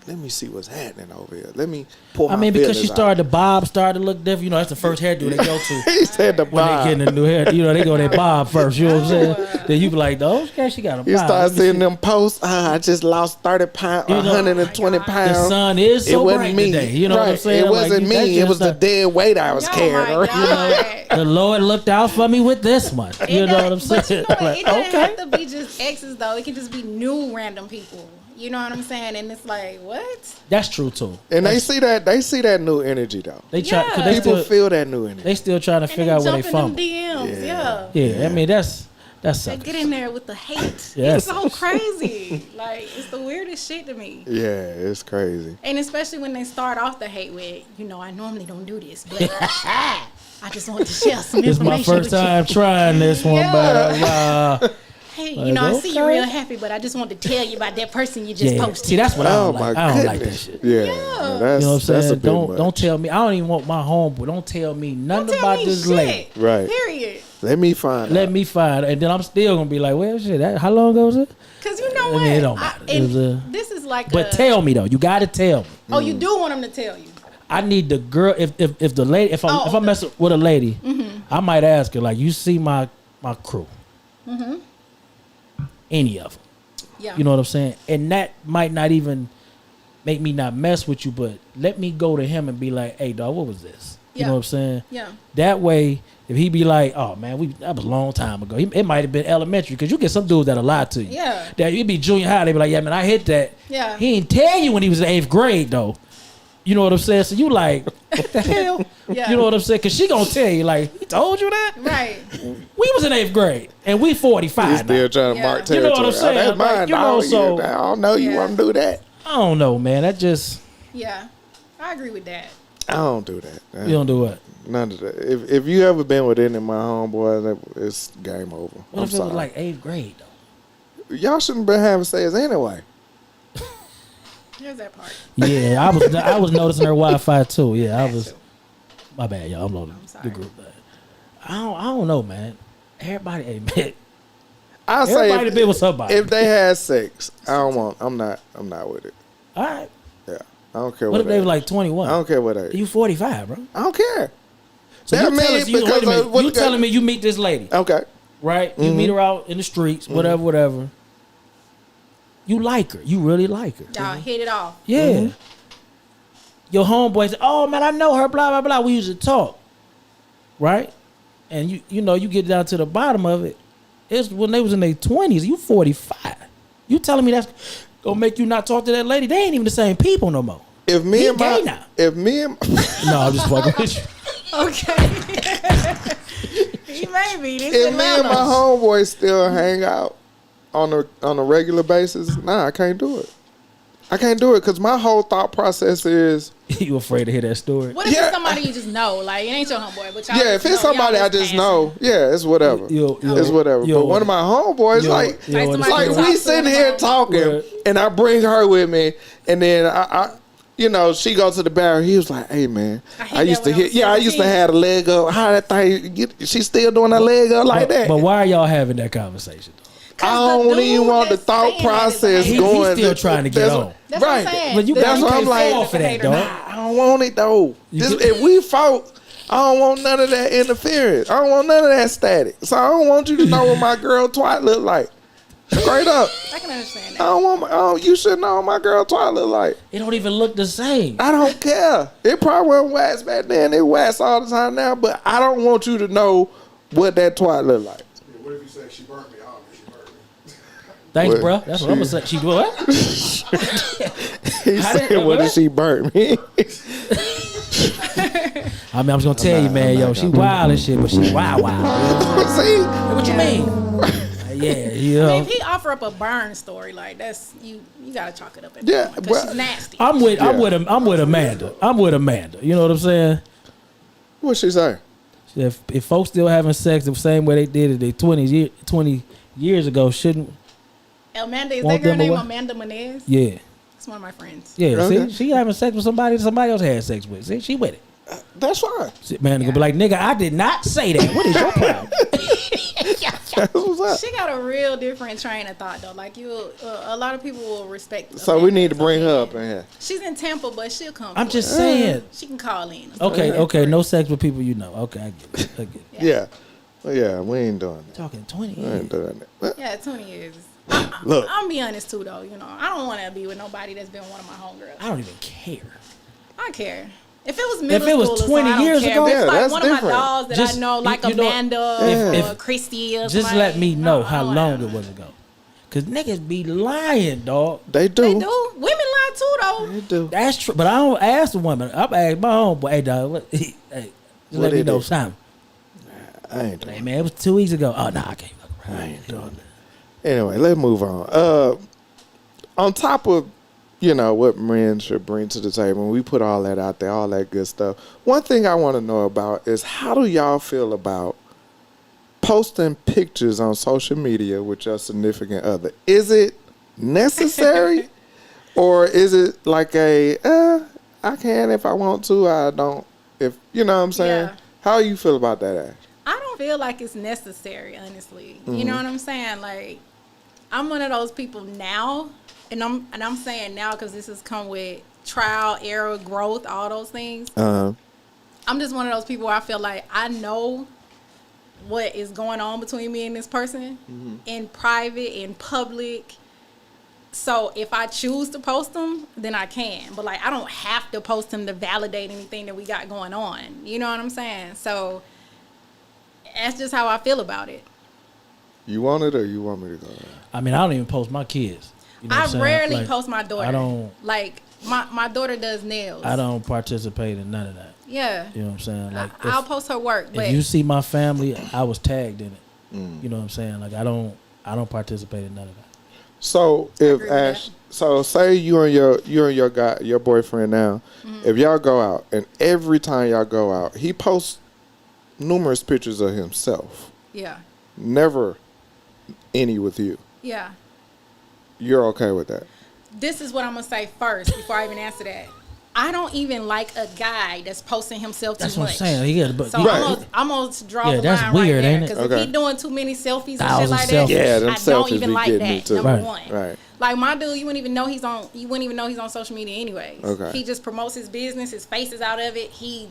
Let me see what's happening over here. Let me pull my I mean, because she feelings out. started, the bob started to look different. You know, that's the first hairdo they go to. He said the When they bob. getting a new hair, you know, they go their bob first. You know what I'm saying? Then you be like, oh, okay, she got a bob. You start Let me seeing see. them posts. I just lost 30 pounds, You know, 120 the pounds. The sun is It so wasn't bright me. today. You know what I'm Right. saying? It wasn't Like, me. It was the dead weight I was Oh carrying. my God. The Lord looked out for me with this one. You know what I'm saying? But you know what? Like, It doesn't okay. have to be just exes though. It can just be new random people. You know what I'm saying? And it's like, what? That's true too. And they see that new energy though. They try Yeah. cause they People still feel that new energy. they still trying to And figure out where they jump in them fumble. DMs. Yeah. Yeah. Yeah, I mean that's They something. get in there with the hate. Yeah, It's so crazy. Like, it's the weirdest shit to me. Yeah, it's crazy. And especially when they start off the hate with, you know, I normally don't do this, but I just want to share some This is information my first with time trying this one, Yeah. but you. Hey, you know, I Like, see you okay. real happy, but I just wanted to tell you about that person you just yeah. posted. See, that's what I Oh don't my like. I don't like that goodness. shit. Yeah, Yeah. that's, You know what I'm that's a saying? bit Don't much. tell me. I don't even want my homeboy. Don't tell me nothing Don't tell about me this shit. lady. Right. Period. Let me find Let out. me find, and then I'm still gonna be like, well, shit. How long ago was it? Because you know I what? mean, it don't matter. It and was a- this is like But tell me though. You gotta tell me. Oh, you do want him to tell you. I need the girl. If the lady, if I okay. mess with a lady, I might ask her like, you see my crew, any of them. Yeah. You know what I'm saying? And that might not even make me not mess with you, but let me go to him and be like, hey, dog, what was this? You Yeah. know what I'm saying? Yeah. That way, if he be like, oh man, that was a long time ago. It might have been elementary because you get some dudes that'll lie to you. Yeah. That you be junior high, they be like, yeah, man, I hit that. Yeah. He didn't tell you when he was in 8th grade though. You know what I'm saying? So you like, what the hell? Yeah. You know what I'm saying? Because she gonna tell you like, he told you that? Right. We was in 8th grade and we 45 He's still now. trying to Yeah. mark You territory. know what I'm saying? Oh, that's Like, mine. you know, so- I don't know you Yeah. want to do that. I don't know, man. That just, Yeah. I agree with that. I don't do that. you don't do what? None of that. If you ever been with any of my homeboys, it's game over. What I'm if it sorry. was like 8th grade though? Y'all shouldn't been having sex anyway. Here's that part. Yeah, I was noticing her Wi-Fi too. Yeah, I was. My bad, y'all. I'm loading sorry. the group. I don't know, man. Everybody, hey, man. I say Everybody been with somebody. if they had sex, I don't want. I'm not with it. All right. Yeah, I don't care What if they age. were like 21? I don't care what age. You 45, bro. I don't care. So That you telling means you, wait a because minute, of what you the- telling me you meet this lady, Okay. right? You meet her out in the streets, whatever. You like her. You really like her. Y'all hit it off. Yeah. Your homeboy said, "Oh man, I know her." Blah blah blah. We used to talk, right? And you know you get down to the bottom of it. It's when they was in their 20s. You 45. You telling me that's gonna make you not talk to that lady? They ain't even the same people no more. If me He and my, gay now. if me and No, I'm just fucking with you. Okay. He may be. This if me and my Atlanta. homeboy still hang out on a regular basis, nah, I can't do it. I can't do it because my whole thought process is, You afraid to hear that story? What if Yeah. it's somebody you just know? Like, it ain't your homeboy, but y'all yeah, just if it's know, somebody y'all I just passing. know, yeah, it's whatever. It's whatever. But one of my homeboys, like, you know, Like like Talk we to sitting them here about- talking, Right. and I bring her with me, and then I you know, she goes to the bar. He was like, "Hey man, hate I used that to when hit. I'm Yeah, I used to 17. have a leg up. How that thing? She still doing that leg up like that? But why are y'all having that conversation? I 'Cause the don't even dude want the that's thought saying that is a process hater. going. He's still trying to get That's on. what- That's what I'm right. saying. But you The got That's dude what I'm that's like. saying fall is for a that, hater. dog. Nah, I don't want it though. If we fought, I don't want none of that interference. I don't want none of that static. So I don't want you to know what my girl twat look like. Straight up. I can understand I that. don't want you should know what my girl twat look like. It don't even look the same. I don't care. It probably wasn't wax back then. It wax all the time now. But I don't want you to know what that twat look like. What if you say she burnt me? Obviously, she burnt me. Thanks, What? bro. That's what I'm gonna say. She do what? He How did- said, "What what? did she burn me?" I mean, I was gonna tell you, man, yo, she wild and shit, but she wild. See, What you mean? Yeah, you I mean, know. if he offer up a burn story, like that's you gotta chalk it up. Yeah, because but- she's nasty. I'm with Yeah. I'm with Amanda. I'm with Amanda. You know what I'm saying? what she say? If folks still having sex the same way they did it they 20 years ago, shouldn't Amanda, is Want that girl them named away? Amanda Menez? yeah. It's one of my friends. Yeah, Okay. see, she having sex with somebody else had sex with. See, she with it. That's fine. See, man, gonna be like, nigga, I did not say that. What is your problem? That's what's up. She got a real different train of thought though. Like a lot of people will respect. So we need to bring her up in here. She's in Tampa, but she'll come. I'm for just it. saying. She can call in. Okay, no sex with people you know. Okay, I get it. I get it. Yeah. Well, yeah, we ain't doing that. Talking 20 We years. ain't doing that. But Yeah, 20 years. look, I'm be honest too though. You know, I don't want to be with nobody that's been one of my homegirls. I don't even care. I don't care. If it was middle it was school or 20 something, I don't years care. ago, But yeah, it's like that's one different. of my dogs that Just, I know, like you know, Amanda if- or Christy or Just somebody. let me know No, I how don't long wanna- it was ago. Cause niggas be lying, dog. they do. They do. Women lie too though. They do. That's true. But I don't ask the woman. I ask my homeboy, hey dog, hey, just What let me they know do? something. I ain't doing Hey man, it was 2 weeks ago. Oh no, I can't fuck I around. ain't doing that. Anyway, let's move on. On top of, what men should bring to the table, we put all that out there, all that good stuff. One thing I want to know about is how do y'all feel about posting pictures on social media with your significant other? Is it necessary? Or is it like I can if I want to, I don't. If, you know what I'm saying? Yeah. How you feel about that, Ash? I don't feel like it's necessary, honestly. You Mm-hmm. know what I'm saying? Like, I'm one of those people now, and I'm saying now because this has come with trial, error, growth, all those things. I'm just one of those people where I feel like I know what is going on between me and this person in private, in public. So if I choose to post them, then I can. But like, I don't have to post them to validate anything that we got going on. You know what I'm saying? So that's just how I feel about it. You want it or you want me to go? I mean, I don't even post my kids. You know what I I'm saying? rarely Like, post my daughter. I don't. Like my daughter does nails. I don't participate in none of that. Yeah. You know what I'm saying? Like, I'll post her work, but if you see my family, I was tagged in it. You know what I'm saying? Like, I don't participate in none of that. So if agree with Ash, that. so say you and your guy, your boyfriend now, if y'all go out and every time y'all go out, he posts numerous pictures of himself, yeah. never any with you. Yeah. You're okay with that? This is what I'm gonna say first before I even answer that. I don't even like a guy that's posting himself That's too what much. I'm saying. Yeah, but So Right. I'm gonna draw Yeah, the that's line weird, right there. ain't it? Because Okay. if he doing too many selfies and shit Thousand like that, selfies. Yeah, them I selfies don't even be like getting me that. too. Number Right. one. Right. Like my dude, you wouldn't even know he's on social media anyways. Okay. He just promotes his business, his face is out of it. He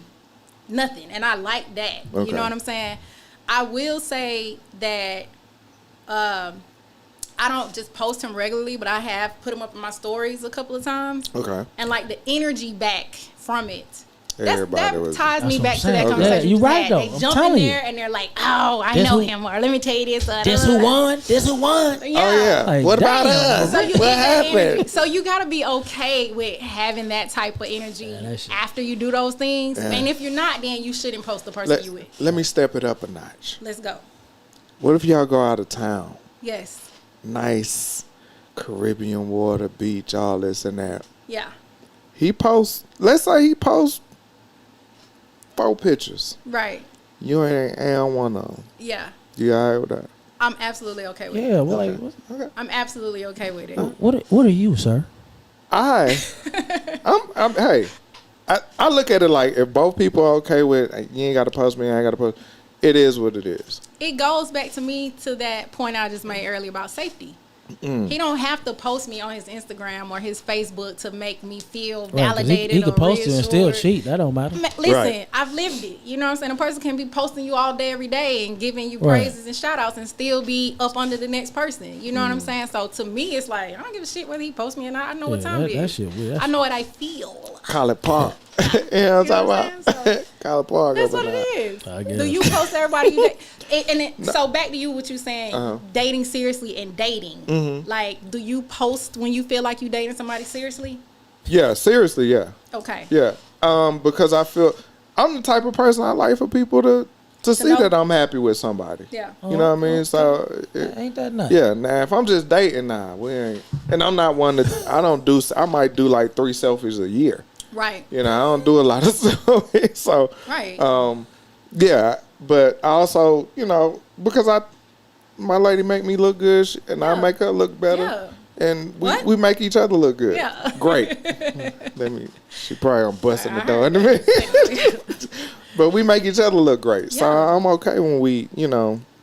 nothing. And I like that. Okay. You know what I'm saying? I will say that I don't just post him regularly, but I have put him up in my stories a couple of times. Okay. And like the energy back from it. Everybody That was- ties That's me what back I'm to that saying. conversation. Yeah, you we right, had. though. They I'm jump in telling you. there and they're like, "Oh, I This know who- him," or "Let me tell you this." This who won? This who won? Yeah. Oh yeah. Like, What about damn. us? So you What get that energy. happened? So you gotta be okay with having that type of energy that shit. after you do those things. Yeah. And if you're not, then you shouldn't post the person you with. Let me step it up a notch. Let's go. What if y'all go out of town? Yes. Nice Caribbean water, beach, all this and that. Yeah. He posts. Let's say he posts 4 pictures. Right. You ain't on one of them. Yeah. You alright with that? I'm absolutely okay with it. Yeah, well, like, Okay. I'm absolutely okay with it. what are you, sir? I'm hey, I look at it like if both people are okay with you ain't got to post me, I ain't got to post. It is what it is. It goes back to me to that point I just made earlier about safety. He don't have to post me on his Instagram or his Facebook to make me feel Right, 'cause validated he or could post you and still reassured. cheat. That don't matter. Listen, Right. I've lived it. You know what I'm saying? A person can be posting you all day, every day, and giving you Right. praises and shout outs and still be up under the next person. You know what I'm saying? So to me, it's like, I don't give a shit whether he posts me or not. I know what Yeah, time that- it that is. shit weird. I know what I feel. Call it Park. you know what You know I'm what I'm talking about? saying? Call it Park. That's up what in it there. is. I guess. Do you post everybody you date? So back to you, what you saying, dating seriously and dating. Mm-hmm. Like, do you post when you feel like you dating somebody seriously? Yeah, seriously, yeah. Okay. Yeah. Because I feel I'm the type of person I like for people to see know. that I'm happy with somebody. Yeah. You know what I mean? So Ain't that nice? yeah, now if I'm just dating, we ain't. And I'm not one that I might do like 3 selfies a year. Right. You know, I don't do a lot of selfies. So Right. yeah, but I also, because my lady make me look good and I Yeah. make her look better. Yeah. And What? we make each other look good. Yeah. Great. She probably gonna bust in the door in a minute. But we make each other look great. So Yeah. I'm okay when we,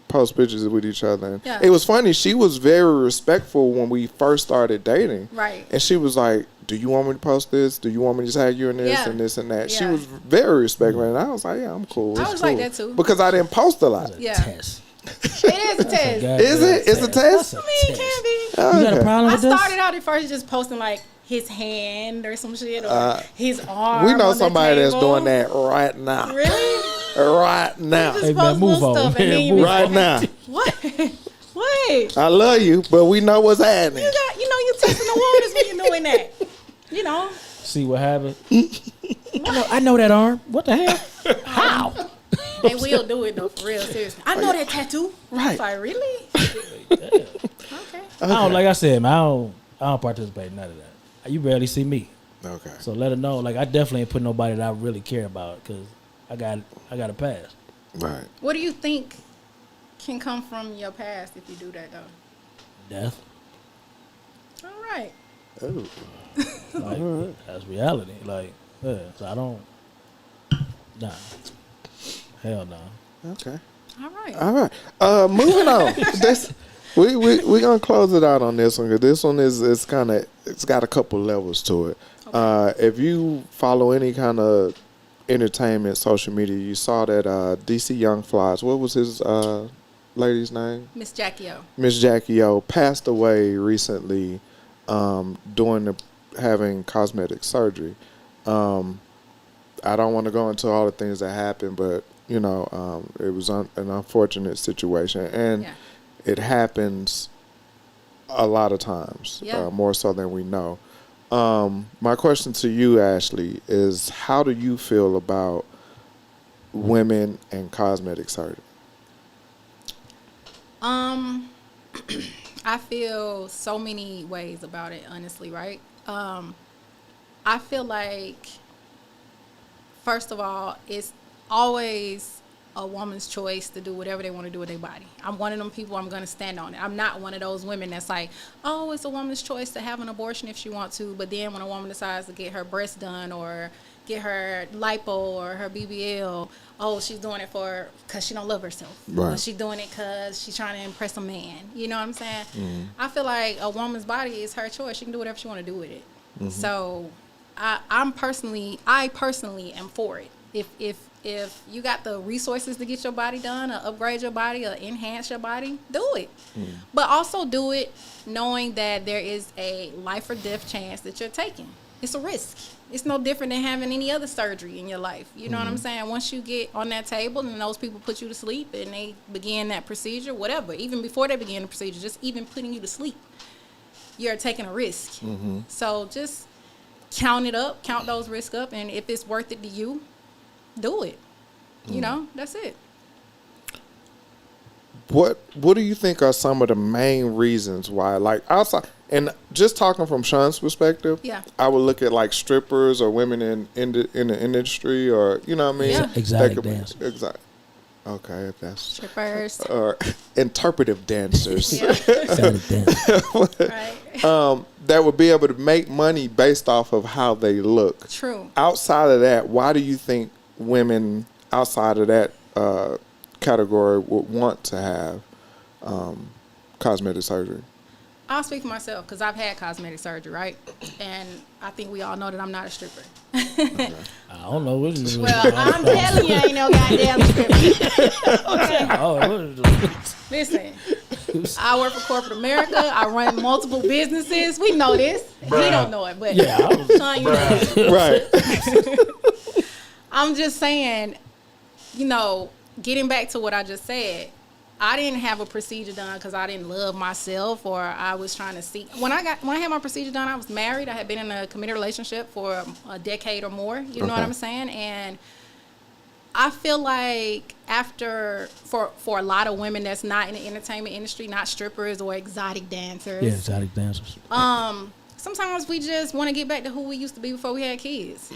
post pictures with each other. And Yeah. it was funny, she was very respectful when we first started dating. Right. And she was like, "Do you want me to post this? Do you want me to tag you in this Yeah. and this and that?" She Yeah. was very respectful. And I was like, "Yeah, I'm cool." I It's was like cool." that too. Because I didn't post a lot. Yeah. Test. It is a test. God, Is it? It's a test? I mean, it can be. You got a Okay. problem I with this? started out at first just posting like his hand or some shit or his arm. We know on the somebody that's table. doing that right now. Really? Right now. Just Hey, man, post move little on. stuff and Man, then you move be Right like, now. What? What? I love you, but we know what's happening. You testing the waters when you're doing that. You know. See what happened? I know that arm. What the hell? How? They will do it though, for real, seriously. I know that tattoo. Right. It's like, really? Okay. I don't, like I said, man, I don't participate in none of that. You barely see me. Okay. So let her know. Like, I definitely ain't put nobody that I really care about because I got a pass. Right. What do you think can come from your past if you do that though? Death. All right. Oh. Like, that's reality. Like, yeah. So I don't. Nah. Hell no. Okay. All right. All right. Moving on. We gonna close it out on this one because this one is kind of, it's got a couple levels to it. If you follow any kind of entertainment social media, you saw that DC Young Flies. What was his lady's name? Miss Jackie O. Miss Jackie O passed away recently, having cosmetic surgery. I don't want to go into all the things that happened, but it was an unfortunate situation, and Yeah. it happens a lot of times, Yeah. more so than we know. My question to you, Ashley, is how do you feel about women and cosmetic surgery? I feel so many ways about it, honestly, right? I feel like, first of all, it's always a woman's choice to do whatever they want to do with their body. I'm one of them people, I'm going to stand on it. I'm not one of those women that's like, oh, it's a woman's choice to have an abortion if she wants to, but then when a woman decides to get her breast done or get her lipo or her BBL, oh, she's doing it because she don't love herself. Right. Or she's doing it because she's trying to impress a man. You know what I'm saying? I feel like a woman's body is her choice. She can do whatever she want to do with it. So I personally am for it. If you got the resources to get your body done, or upgrade your body, or enhance your body, do it. But also do it knowing that there is a life or death chance that you're taking. It's a risk. It's no different than having any other surgery in your life. You know what I'm saying? Once you get on that table and those people put you to sleep and they begin that procedure, whatever, even before they begin the procedure, just even putting you to sleep, you're taking a risk. So just count those risks up, and if it's worth it to you, do it. You know, that's it. What do you think are some of the main reasons why, like, outside, and just talking from Sean's perspective, Yeah. I would look at like strippers or women in the industry, or you know what I mean? Yeah. Exotic dancers. Exactly. Okay, if that's Strippers. or interpretive dancers. Exotic dance. Right. That would be able to make money based off of how they look. True. Outside of that, why do you think women outside of that category would want to have cosmetic surgery? I'll speak for myself because I've had cosmetic surgery, right? And I think we all know that I'm not a stripper. I don't know what it Well, I'm telling you, I ain't no goddamn stripper. Okay? Listen, I work for corporate America. I run multiple businesses. We know this. He don't know it, but Yeah, I was- Sean, you know. Right. I'm just saying, you know, getting back to what I just said, I didn't have a procedure done because I didn't love myself or I was trying to see. When I had my procedure done, I was married. I had been in a committed relationship for a decade or more. You know what I'm saying? And I feel like for a lot of women that's not in the entertainment industry, not strippers or exotic dancers. Yeah, exotic dancers. Sometimes we just want to get back to who we used to be before we had kids.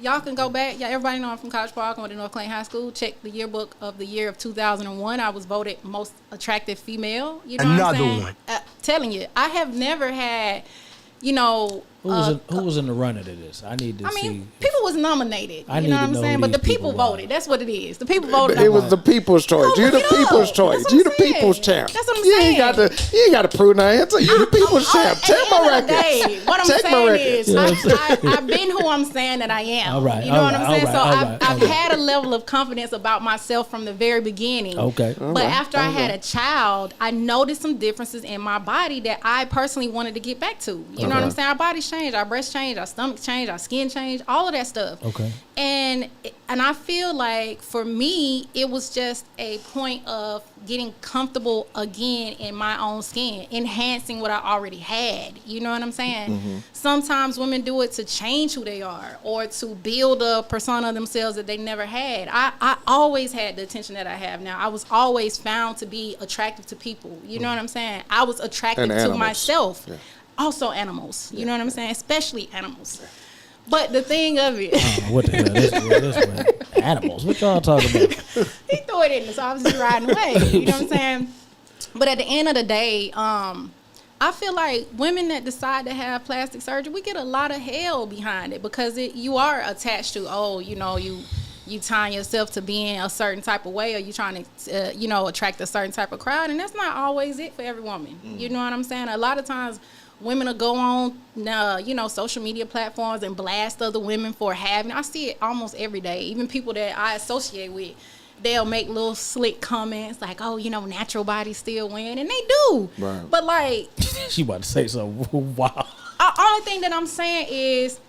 Y'all can go back. Yeah, everybody know I'm from College Park. I went to North Clayton High School. Check the yearbook of the year of 2001. I was voted most attractive female. You know what I'm saying? Telling you, I have never had, you know. Who was in the running to this? I need to I see. mean, people was nominated. I You need know to what I'm know saying? who But the these people people are. voted. That's what it is. The people voted. It was the people's choice. Go You the look it people's up. choice. That's You what the I'm saying. people's champ. That's what I'm You saying. ain't got to prove no answer. You the people's champ. Check my At the end of the record. day, what I'm Check my saying record. is, I've been who I'm saying that I am. All right, you know what I'm saying? So all I've right. had a level of confidence about myself from the very beginning. Okay. But after I had a child, I noticed some differences in my body that I personally wanted to get back to. You know what I'm saying? Our bodies change, our breasts change, our stomachs change, our skin change, all of that stuff. Okay. And I feel like for me, it was just a point of getting comfortable again in my own skin, enhancing what I already had. You know what I'm saying? Sometimes women do it to change who they are or to build a persona of themselves that they never had. I always had the attention that I have now. I was always found to be attractive to people. You know what I'm saying? I was attractive And to animals. myself. Yeah. Also animals. You know what I'm saying? Especially animals. But the thing of it, What the hell? This one. Animals. What y'all talking about? he threw it in, so I was just riding away. You know what I'm saying? But at the end of the day, I feel like women that decide to have plastic surgery, we get a lot of hell behind it because you are attached to, you tying yourself to being a certain type of way, or you trying to, attract a certain type of crowd, and that's not always it for every woman. You know what I'm saying? A lot of times, women will go on, social media platforms and blast other women for having. I see it almost every day. Even people that I associate with, they'll make little slick comments like, "Oh, natural bodies still win," and they do. Right. But like, She about to say something. Wow. only thing that I'm saying is,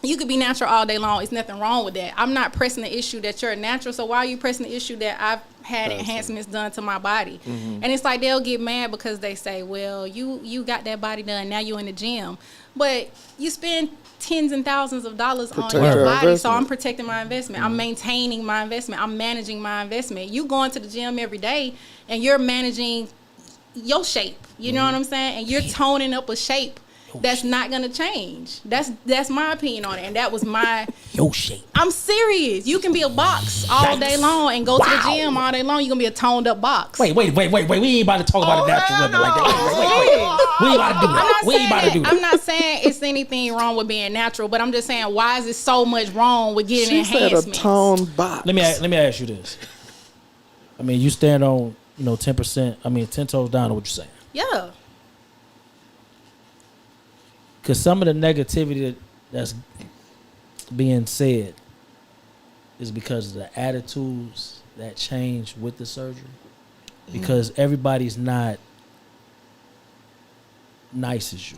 you could be natural all day long. It's nothing wrong with that. I'm not pressing the issue that you're natural. So why are you pressing the issue that I've had enhancements done to my body? And it's like they'll get mad because they say, well, you got that body done. Now you in the gym. But you spend tens and thousands of dollars Protect on your your body. So investment. I'm protecting my investment. I'm maintaining my investment. I'm managing my investment. You going to the gym every day and you're managing your shape. You know what I'm saying? And you're toning up a shape That's not gonna change. That's my opinion on it, and that was my. Yo shape. I'm serious. You can be a box all day long and go to the gym all day long. You're gonna be a toned up box. Wait. We ain't about to talk about the natural women like that. Wait. We ain't about to do that. We ain't about to do that. I'm not saying it's anything wrong with being natural, but I'm just saying why is it so much wrong with getting enhancements? Said a toned box. Let me ask you this. I mean, you stand on 10%. I mean, 10 toes down on what you're saying. Yeah. Because some of the negativity that's being said is because of the attitudes that change with the surgery. Because everybody's not nice as you.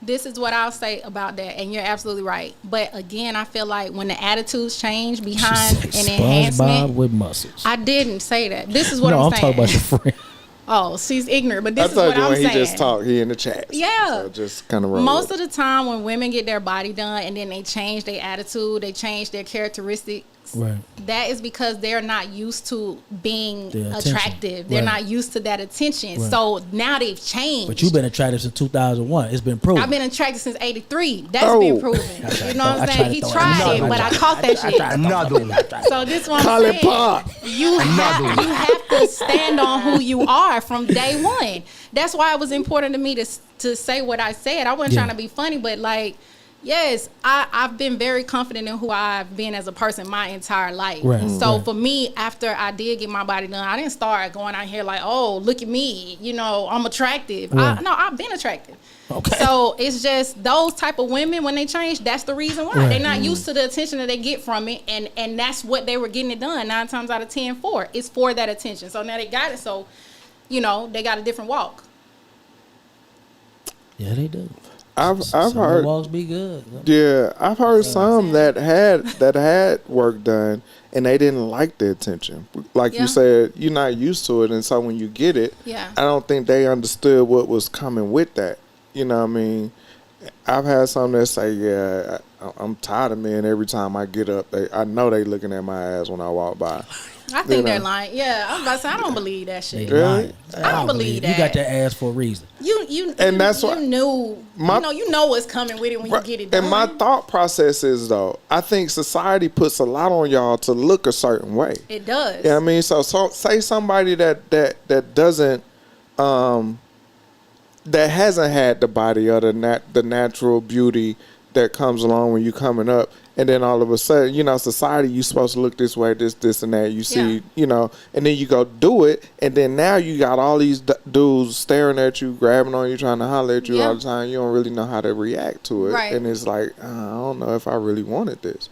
This is what I'll say about that, and you're absolutely right. But again, I feel like when the attitudes change behind an enhancement, SpongeBob with muscles. I didn't say that. This is what I'm saying. I'm talking about your friend. Oh, she's ignorant, but this I is what I'm when saying. he just talked, he in the chat. Yeah. So just kind of Most of the time when women get their body done and then they change their attitude, they change their characteristics, Right. that is because they're not used to being The attention. attractive. They're Right. not used to that attention. Right. So now they've changed. But you've been attractive since 2001. It's been proven. I've been attracted since '83. That's Oh. been proven. You know what I'm saying? He tried it, but I caught that shit. So this one Call I'm it saying. pop. You have to stand on who you are from day one. That's why it was important to me to say what I said. I wasn't trying to be funny, but like, yes, I've been very confident in who I've been as a person my entire life. Right, So right. for me, after I did get my body done, I didn't start going out here like, oh, look at me, I'm attractive. Right. No, I've been attractive. Okay. So it's just those type of women, when they change, that's the reason why. Right. They're not used to the attention that they get from it, and that's what they were getting it done 9 times out of 10 for. It's for that attention. So now they got it, so they got a different walk. Yeah, they do. I've Some heard. walks be good. Yeah, I've heard some that had work done and they didn't like the attention. Like Yeah. you said, you're not used to it, and so when you get it, Yeah. I don't think they understood what was coming with that. You know what I mean? I've had some that say, "Yeah, I'm tired of men. Every time I get up, I know they looking at my ass when I walk by." I think know. they're lying. Yeah, I was about to say, I don't believe that They shit. Really? lying. I don't believe You got that. that ass for a reason. And that's why- you knew. You know what's coming with it when you get it done. And my thought process is, though, I think society puts a lot on y'all to look a certain way. It does. You know what I mean? So say somebody that doesn't that hasn't had the body or the natural beauty that comes along when you coming up, and then all of a sudden, society, you supposed to look this way, this and that. You see, and then you go do it, and then now you got all these dudes staring at you, grabbing on you, trying to holler at you Yeah. all the time. You don't really know how to react to it, Right. and it's like, I don't know if I really wanted this.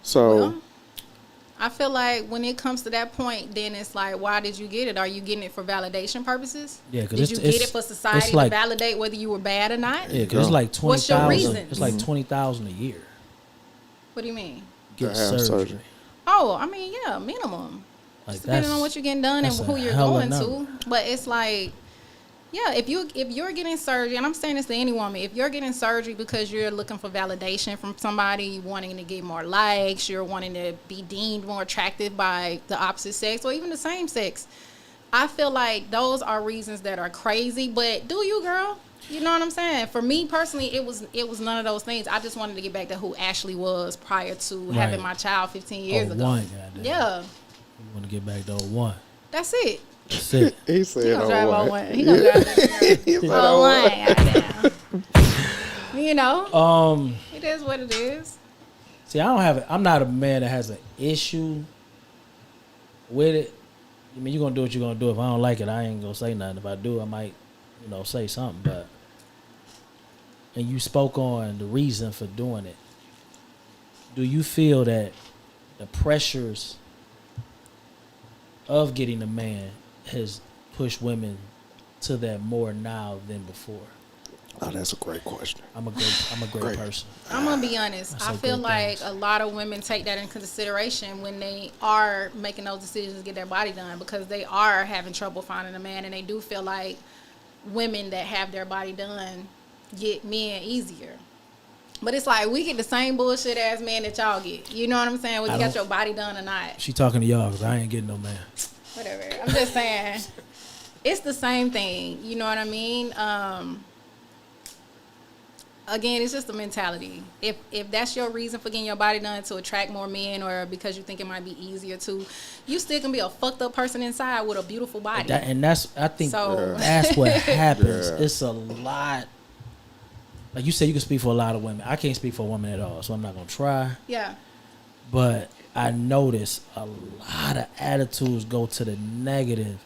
So. Well, I feel like when it comes to that point, then it's like, why did you get it? Are you getting it for validation purposes? Yeah, 'cause did you get it's- it for society it's like- to validate whether you were bad or not? Yeah, because it's like What's your 20,000. reason? It's like 20,000 a year. What do you mean? Get To have surgery. Oh, I mean, yeah, minimum. Like, Just depending that's- on what you're getting done and that's a who you're hella going to. number. But it's like, yeah, if you're getting surgery, and I'm saying this to any woman, if you're getting surgery because you're looking for validation from somebody, you wanting to get more likes, you're wanting to be deemed more attractive by the opposite sex or even the same sex, I feel like those are reasons that are crazy. But do you, girl? You know what I'm saying? For me personally, it was none of those things. I just wanted to get back to who Ashley was prior to having my child 15 years ago. One, goddamn. Yeah, You want to get back to 01. that's it. That's it. He He said, gonna drive "Oh, on what?" one. He gonna drive He said, on "Oh, what?" one. Um, It is what it is. see, I'm not a man that has an issue with it. I mean, you're gonna do what you're gonna do. If I don't like it, I ain't gonna say nothing. If I do, I might, say something. But and you spoke on the reason for doing it. Do you feel that the pressures of getting a man has pushed women to that more now than before? Oh, that's a great question. I'm a great person. I'm gonna be honest. That's I so feel good like things. a lot of women take that into consideration when they are making those decisions to get their body done, because they are having trouble finding a man, and they do feel like women that have their body done get men easier. But it's like we get the same bullshit ass men that y'all get. You know what I'm saying? Whether you got your body done or not. She talking to y'all because I ain't getting no man. Whatever. I'm just saying, it's the same thing. You know what I mean? Again, it's just a mentality. If that's your reason for getting your body done, to attract more men, or because you think it might be easier to, you still can be a fucked up person inside with a beautiful body. And that's, I think, So- that's what happens. Yeah. It's a lot. Like you said, you can speak for a lot of women. I can't speak for women at all, so I'm not gonna try. Yeah. But I notice a lot of attitudes go to the negative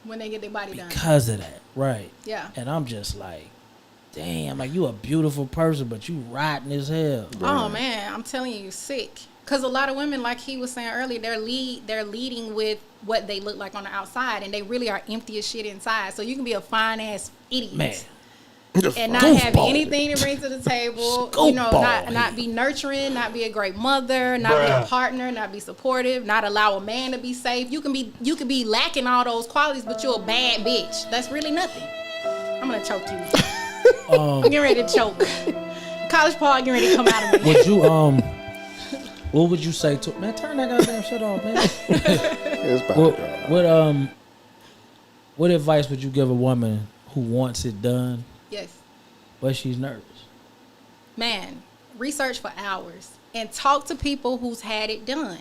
When they get their body done. because of that, right? Yeah. And I'm just like, damn, like you a beautiful person, but you rotten as hell. Oh man, I'm telling you, sick. Because a lot of women, like he was saying earlier, they're leading with what they look like on the outside, and they really are empty as shit inside. So you can be a fine ass idiot. Man. And not have Goofball. anything to bring to the table, Goofball. not be nurturing, not be a great mother, not be a partner, not be supportive, not allow a man to be safe. You can be lacking all those qualities, but you're a bad bitch. That's really nothing. I'm gonna choke you. I'm getting ready to choke. College Paul getting ready to come out of me. Would you what would you say to man? Turn that goddamn shit off, man. It's about to go. What advice would you give a woman who wants it done, Yes. but she's nervous? Man, research for hours and talk to people who's had it done.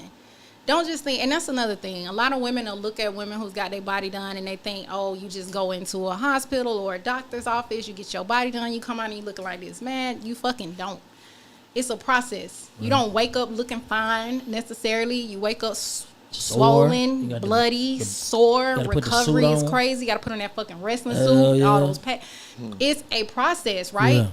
Don't just think, and that's another thing. A lot of women will look at women who's got their body done and they think, oh, you just go into a hospital or a doctor's office, you get your body done, you come out and you looking like this. Man, you fucking don't. It's a process. You don't wake up looking fine necessarily. You wake up swollen, You got bloody, sore. gotta put the Recovery suit is on. crazy. You got to put on that fucking wrestling Hell suit. yeah. All those It's a process, right? Yeah.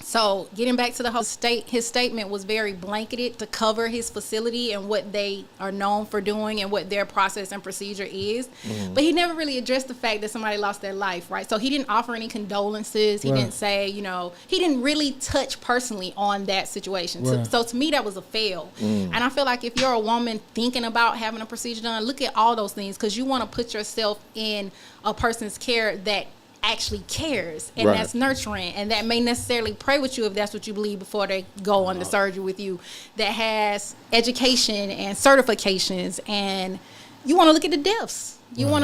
So getting back to the whole his statement was very blanketed to cover his facility and what they are known for doing and what their process and procedure is. But he never really addressed the fact that somebody lost their life, right? So he didn't offer any condolences. He Right. didn't say, he didn't really touch personally on that situation. Right. So to me, that was a fail. And I feel like if you're a woman thinking about having a procedure done, look at all those things, because you want to put yourself in a person's care that actually cares, and Right. that's nurturing, and that may necessarily pray with you if that's what you believe before they go on the surgery with you, that has education and certifications, and you want to look at the depths. You want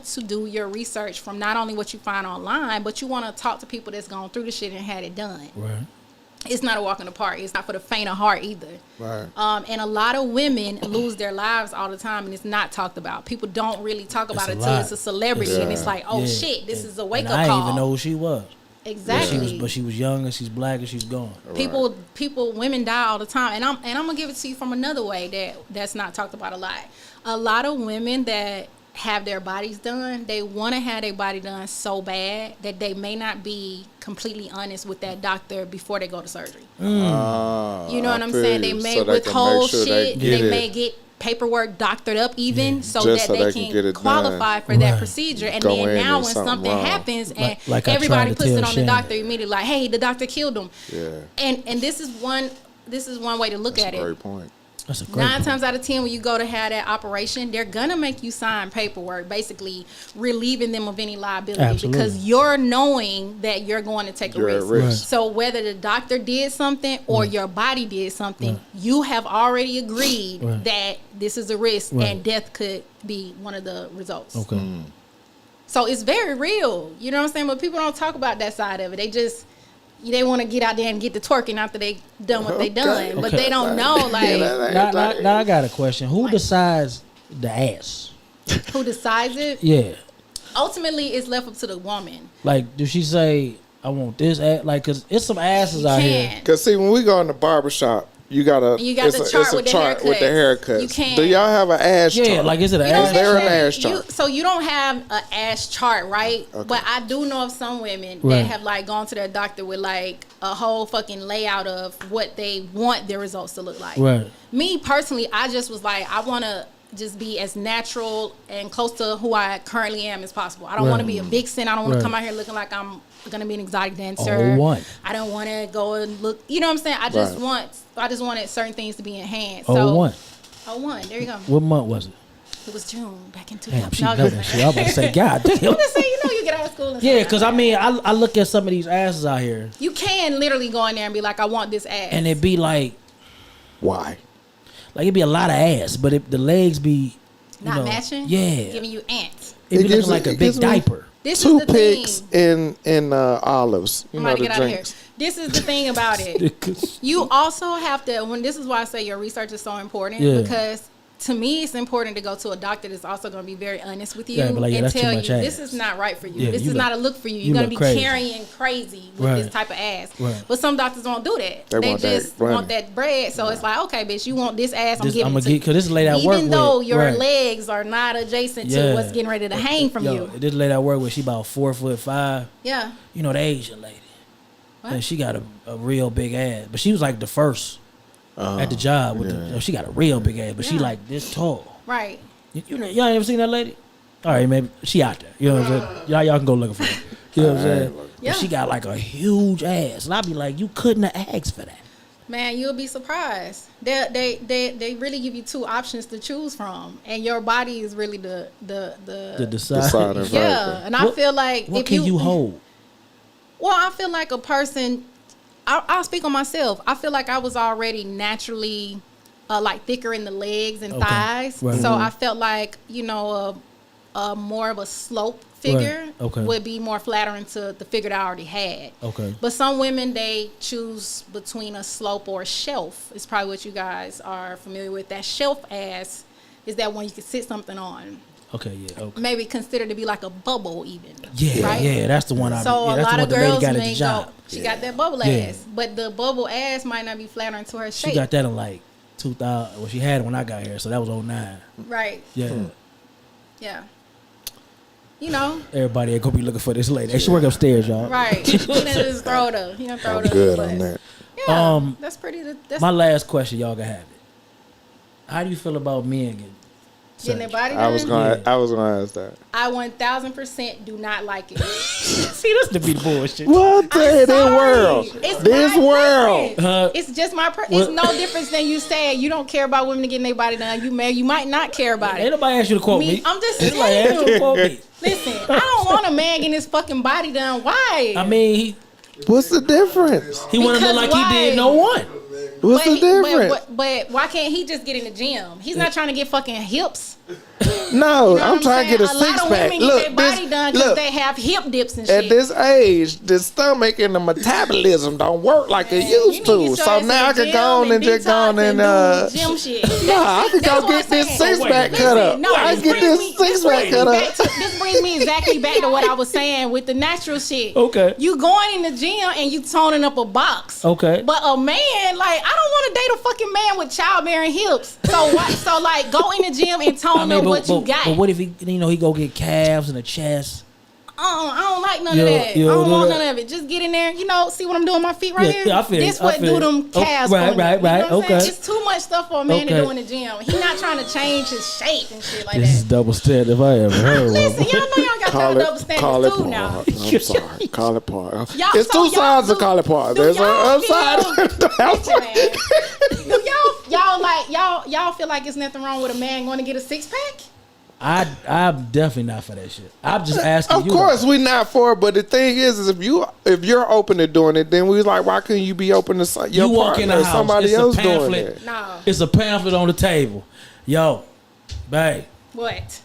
to do your research from not only what you find online, but you want to talk to people that's gone through the shit and had it done. Right. It's not a walk in the park. It's not for the faint of heart either. Right. And a lot of women lose their lives all the time, and it's not talked about. People don't really talk about It's it a until lot. it's a celebrity, and it's like, oh Yeah. shit, this is a wake And up I call. didn't even know who she was. Exactly. But she was young and she's black and she's gone. Women die all the time, and I'm gonna give it to you from another way that's not talked about a lot. A lot of women that have their bodies done, they want to have their body done so bad that they may not be completely honest with that doctor before they go to surgery. You know what I'm saying? They may withhold shit. They may get paperwork doctored up even so Just that they get it can qualify done. for that Right. procedure. And Go then in now and when something something wrong. happens and Like I everybody tried to puts it tell on the Shannon. doctor immediately, like, hey, the doctor killed him. Yeah. And this is one way to look That's at a it. great point. That's a great 9 point. times out of 10, when you go to have that operation, they're gonna make you sign paperwork, basically relieving them of any liability, Absolutely. because you're knowing that you're going to take You're a at risk. risk. Right. So whether the doctor did something or your body did something, Right. you have already agreed Right. that this is a risk, Right. and death could be one of the results. Okay. So it's very real. You know what I'm saying? But people don't talk about that side of it. They want to get out there and get the twerking after they done what they done, but Okay. they don't know like Now I got a question. Who decides the ass? who decides it. Yeah. Ultimately, it's left up to the woman. Like, does she say, I want this ass? Like, because it's some asses out here. Can. Cause see, when we go in the barbershop, you got the chart with the haircuts. You can. Do y'all have an ass Yeah, chart? like, is it an You don't ass? there an necessarily- ass chart? So you don't have an ass chart, right? Okay. But I do know of some women Right. that have like gone to their doctor with like a whole fucking layout of what they want their results to look like. Right. Me personally, I just was like, I want to just be as natural and close to who I currently am as possible. I don't want to be a vixen. I don't want Right. to come out here looking like I'm going to be an exotic dancer. Oh, what? I don't want to go and look, you know what I'm saying? I just Right. wanted certain things to be enhanced. Oh, So, one. 01, there you go. What month was it? It was June back in Damn, 2000. she No, know that shit. I was about to say, God damn. I'm just saying, you get out of school. And Yeah, stuff. because I mean, I look at some of these asses out here, You can literally go in there and be like, I want this ass. and it be like Why? it be a lot of ass, but the legs be not matching? Yeah, Giving you ants. it be It gives looking like me- a it big gives me- diaper. This is the thing. Toothpicks and olives. You know I'm about to the get out of here. drinks. This is the thing about it. You also have to. This is why I say your research is so important because. To me, it's important to go to a doctor that's also going to be very honest with you and tell you this is not right for you. Yeah, this is not a look for you. You're going to be carrying crazy with this type of ass. Right. But some doctors won't do that. They just want that bread. So it's like, okay, bitch, you want this ass, I'm giving it to you. Because this lady I work with. Even though your legs are not adjacent to what's getting ready to hang from you. This lady I work with, she about 4'5". Yeah. You know, the Asian lady. What? And she got a real big ass. But she was like the first at the job. With she got a real big ass, but she like this tall. Right. Y'all ever seen that lady? All right, maybe she out there. You know what I'm saying? Y'all can go looking for her. You know what I'm saying? Yeah. But she got like a huge ass, and I be like, you couldn't have asked for that. Man, you'll be surprised. They really give you two options to choose from, and your body is really the deciding factor. Yeah, and I feel like what can you hold? Well, I feel like a person. I'll speak on myself. I feel like I was already naturally like thicker in the legs and thighs. Right. So I felt like, a more of a slope figure would be more flattering to the figure that I already had. Okay. But some women, they choose between a slope or a shelf. It's probably what you guys are familiar with. That shelf ass is that one you can sit something on. Okay, yeah, okay. Maybe considered to be like a bubble even. Yeah, right? Yeah, that's the one I So a lot of girls may go, she got that bubble ass. But the bubble ass might not be flattering to her shape. She got that in like 2000. Well, she had it when I got here, so that was 09. Right. Yeah. Yeah. Everybody ain't gonna be looking for this lady. She work upstairs, y'all. Right. He done just throw her. I'm good on that. Yeah. That's pretty. My last question, y'all gonna have it. How do you feel about men getting their body done? I was gonna ask that. I 1000% do not like it. See, this to be the bullshit. What the world? This world. It's just my. It's no difference than you saying you don't care about women getting their body done. You might not care about it. Ain't nobody ask you to quote me. I'm just saying. Listen, I don't want a man getting his fucking body done. Why? I mean, what's the difference? He want to look like he did no one. What's the difference? But why can't he just get in the gym? He's not trying to get fucking hips. No, I'm trying to get a six lot of pack. women get their body done because they have hip dips and shit. At this age, the stomach and the metabolism don't work like it used to. So now I can go on and just go on and gym shit. I can go get this six pack cut up. I can get this six pack cut up. This brings me exactly back to what I was saying with the natural shit. Okay. You going in the gym and you toning up a box. Okay. But a man, like, I don't want to date a fucking man with childbearing hips. So what? So like, go in the gym and tone up what you got. But what if he go get calves and a chest? I don't like none of that. I don't want none of it. Just get in there. See what I'm doing with my feet right here? Yeah, I feel this what do them calves right. Okay. It's too much stuff for a man to do in the gym. He's not trying to change his shape and shit like that. This is double standard if I ever heard one. Listen, y'all know y'all got y'all double standards too now. I'm sorry. Call it part. There's two sides of call it part. There's an upside. Y'all feel like it's nothing wrong with a man going to get a six pack? I'm definitely not for that shit. I'm just asking you. Of course, we not for it, but the thing is if you're open to doing it, then we like, why couldn't you be open to your walk in the house, somebody else doing it? No. It's a pamphlet on the table. Yo, babe. What?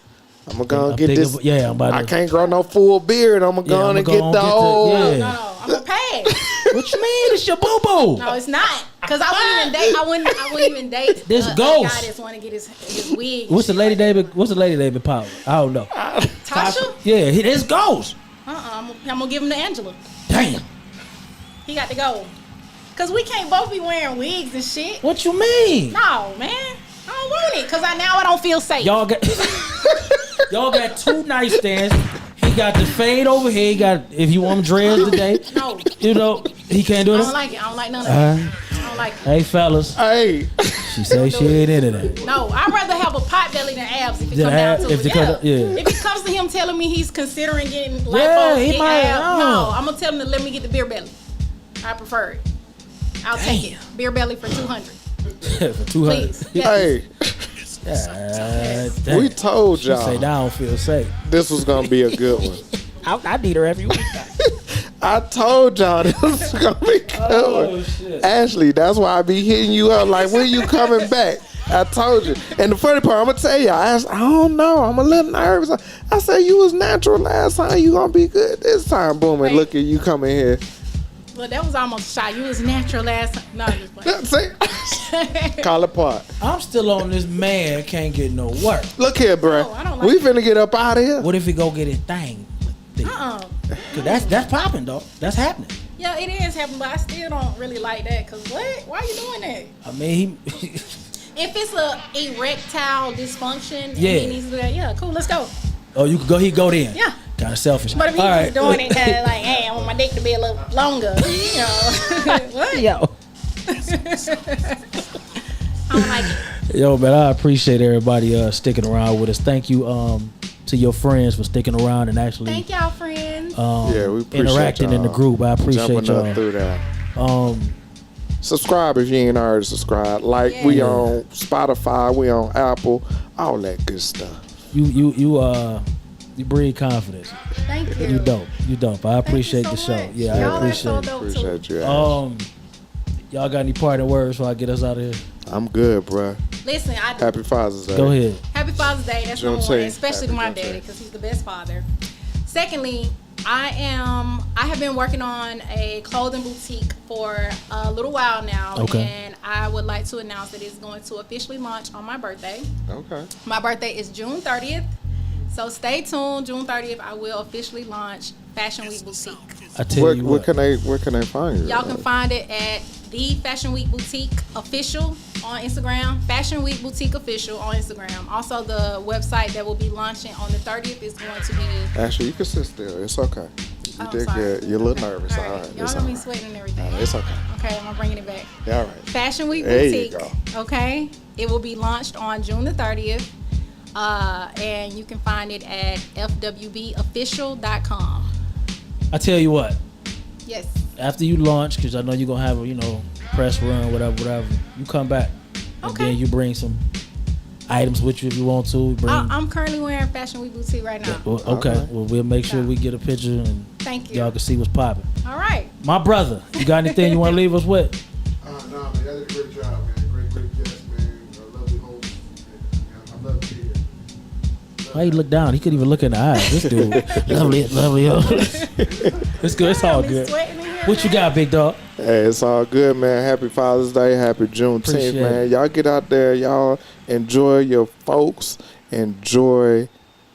I'm gonna go and get this. I can't grow no full beard. I'm gonna go and get the old. No, I'm gonna pass. What you mean? It's your boo boo. No, it's not. Cause I wouldn't even date. This a ghost. guy that's want to get his wig. What's the lady David Power? I don't know. Tasha? Yeah, this ghost. I'm gonna give him to Angela. Damn. He got to go. Cause we can't both be wearing wigs and shit. What you mean? No, man. I don't want it. Cause I don't feel safe. Y'all got 2 nightstands. He got the fade over here. He got, if you want him dreads today. No. He can't do this. I don't like it. I don't like none of it. I don't like it. Hey, fellas. Hey. She say she ain't into that. No, I'd rather have a pot belly than abs if it comes down to it. If it comes to him telling me he's considering getting lipo, no, I'm going to tell him to let me get the beer belly. I prefer it. I'll take it. Beer belly for $200. For 200. Please. Yes. Hey. We told y'all. She say, I don't feel safe. This was going to be a good one. I need her every week. I told y'all this was going to be good one. Shit. Ashley, that's why I be hitting you up like, when you coming back? I told you. And the funny part, I'm gonna tell you, I don't know. I'm a little nervous. I said you was natural last time. You gonna be good this time. Boom, and Wait. look at you coming here. Well, that was almost a shot. You was natural last time. No, I'm just playing. See? Call it part. I'm still on this man can't get no work. Look here, bro. No, I don't like We finna get up out of here. What if he go get his thing? Cause that's popping, dog. That's happening. Yeah, it is happening, but I still don't really like that. Cause what? Why are you doing that? I mean, he. If it's a erectile dysfunction, and Yeah. he needs to do that. Yeah, cool. Let's go. Oh, you could go. He go then. Yeah. Kind of selfish. But if he All was right. doing it, like, hey, I want my dick to be a little longer. You know, what? Yo. I don't like it. Yo, man, I appreciate everybody sticking around with us. Thank you to your friends for sticking around and actually Thank y'all, friends. Yeah, we appreciate interacting in the y'all group. I appreciate jumping up y'all. through that. Um, Subscribe if you ain't already subscribed. Like, we Yeah. on Spotify, we on Apple, all that good stuff. you breed confidence. Thank you. You dope. You dope. I appreciate the Thank you so show. much. Yeah, I Y'all are appreciate so it. dope, too. Appreciate you. Y'all got any parting words before I get us out of here? I'm good, bruh. Listen, Happy Father's Day. Go ahead. Happy Father's Day. That's number one, Juneteenth. especially to my Happy daddy Juneteenth. because he's the best father. Secondly, I have been working on a clothing boutique for a little while now, Okay. and I would like to announce that it's going to officially launch on my birthday. Okay. My birthday is June 30th, so stay tuned. June 30th, I will officially launch Fashion Week Boutique. I tell Where you what. can they find you? Y'all can find it at the Fashion Week Boutique Official on Instagram. Fashion Week Boutique Official on Instagram. Also, the website that will be launching on the 30th is going to be. Actually, you can sit still. It's okay. You Oh, did sorry. good. You're a little nervous. All right. Y'all It's got all me right. sweating and everything. It's okay. Okay, I'm bringing it back. Yeah, all right. Fashion Week There you Boutique. go. Okay, it will be launched on June the 30th, and you can find it at fwbofficial.com. I tell you what. Yes. After you launch, because I know you're gonna have a press run, whatever. You come back, and Okay. then you bring some items with you if you want to. Bring. I'm currently wearing Fashion Week Boutique right now. Well, okay. Alright. Well, we'll make sure Yeah. we get a picture and Thank you. y'all can see what's popping. All right. My brother, you got anything you want to leave us with? No, man, y'all did a great job, man. Great guest, man. A lovely host. I love to be here. Why he look down? He couldn't even look in the eyes. This dude, lovely. It's good. It's all I'm good. sweating in here, What you man. got, big dog? Hey, it's all good, man. Happy Father's Day. Happy Juneteenth, Appreciate man. it. Y'all get out there. Y'all enjoy your folks. Enjoy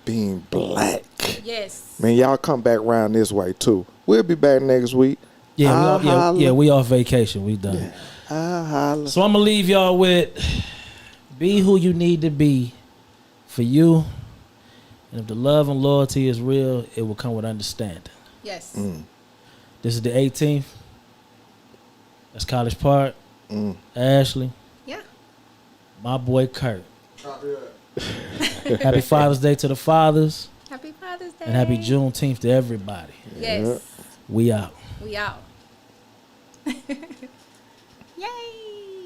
being black. Yes. Man, y'all come back around this way, too. We'll be back next week. Yeah, I'll holla. we off vacation. We done. I'll holla. So I'm gonna leave y'all with: be who you need to be for you, and if the love and loyalty is real, it will come with understanding. Yes. This is the 18th. That's College Park. Ashley, Yeah. my boy Kurt. Copy that. Happy Father's Day to the fathers, Happy Father's Day. and happy Juneteenth to everybody. Yes. We out. We out.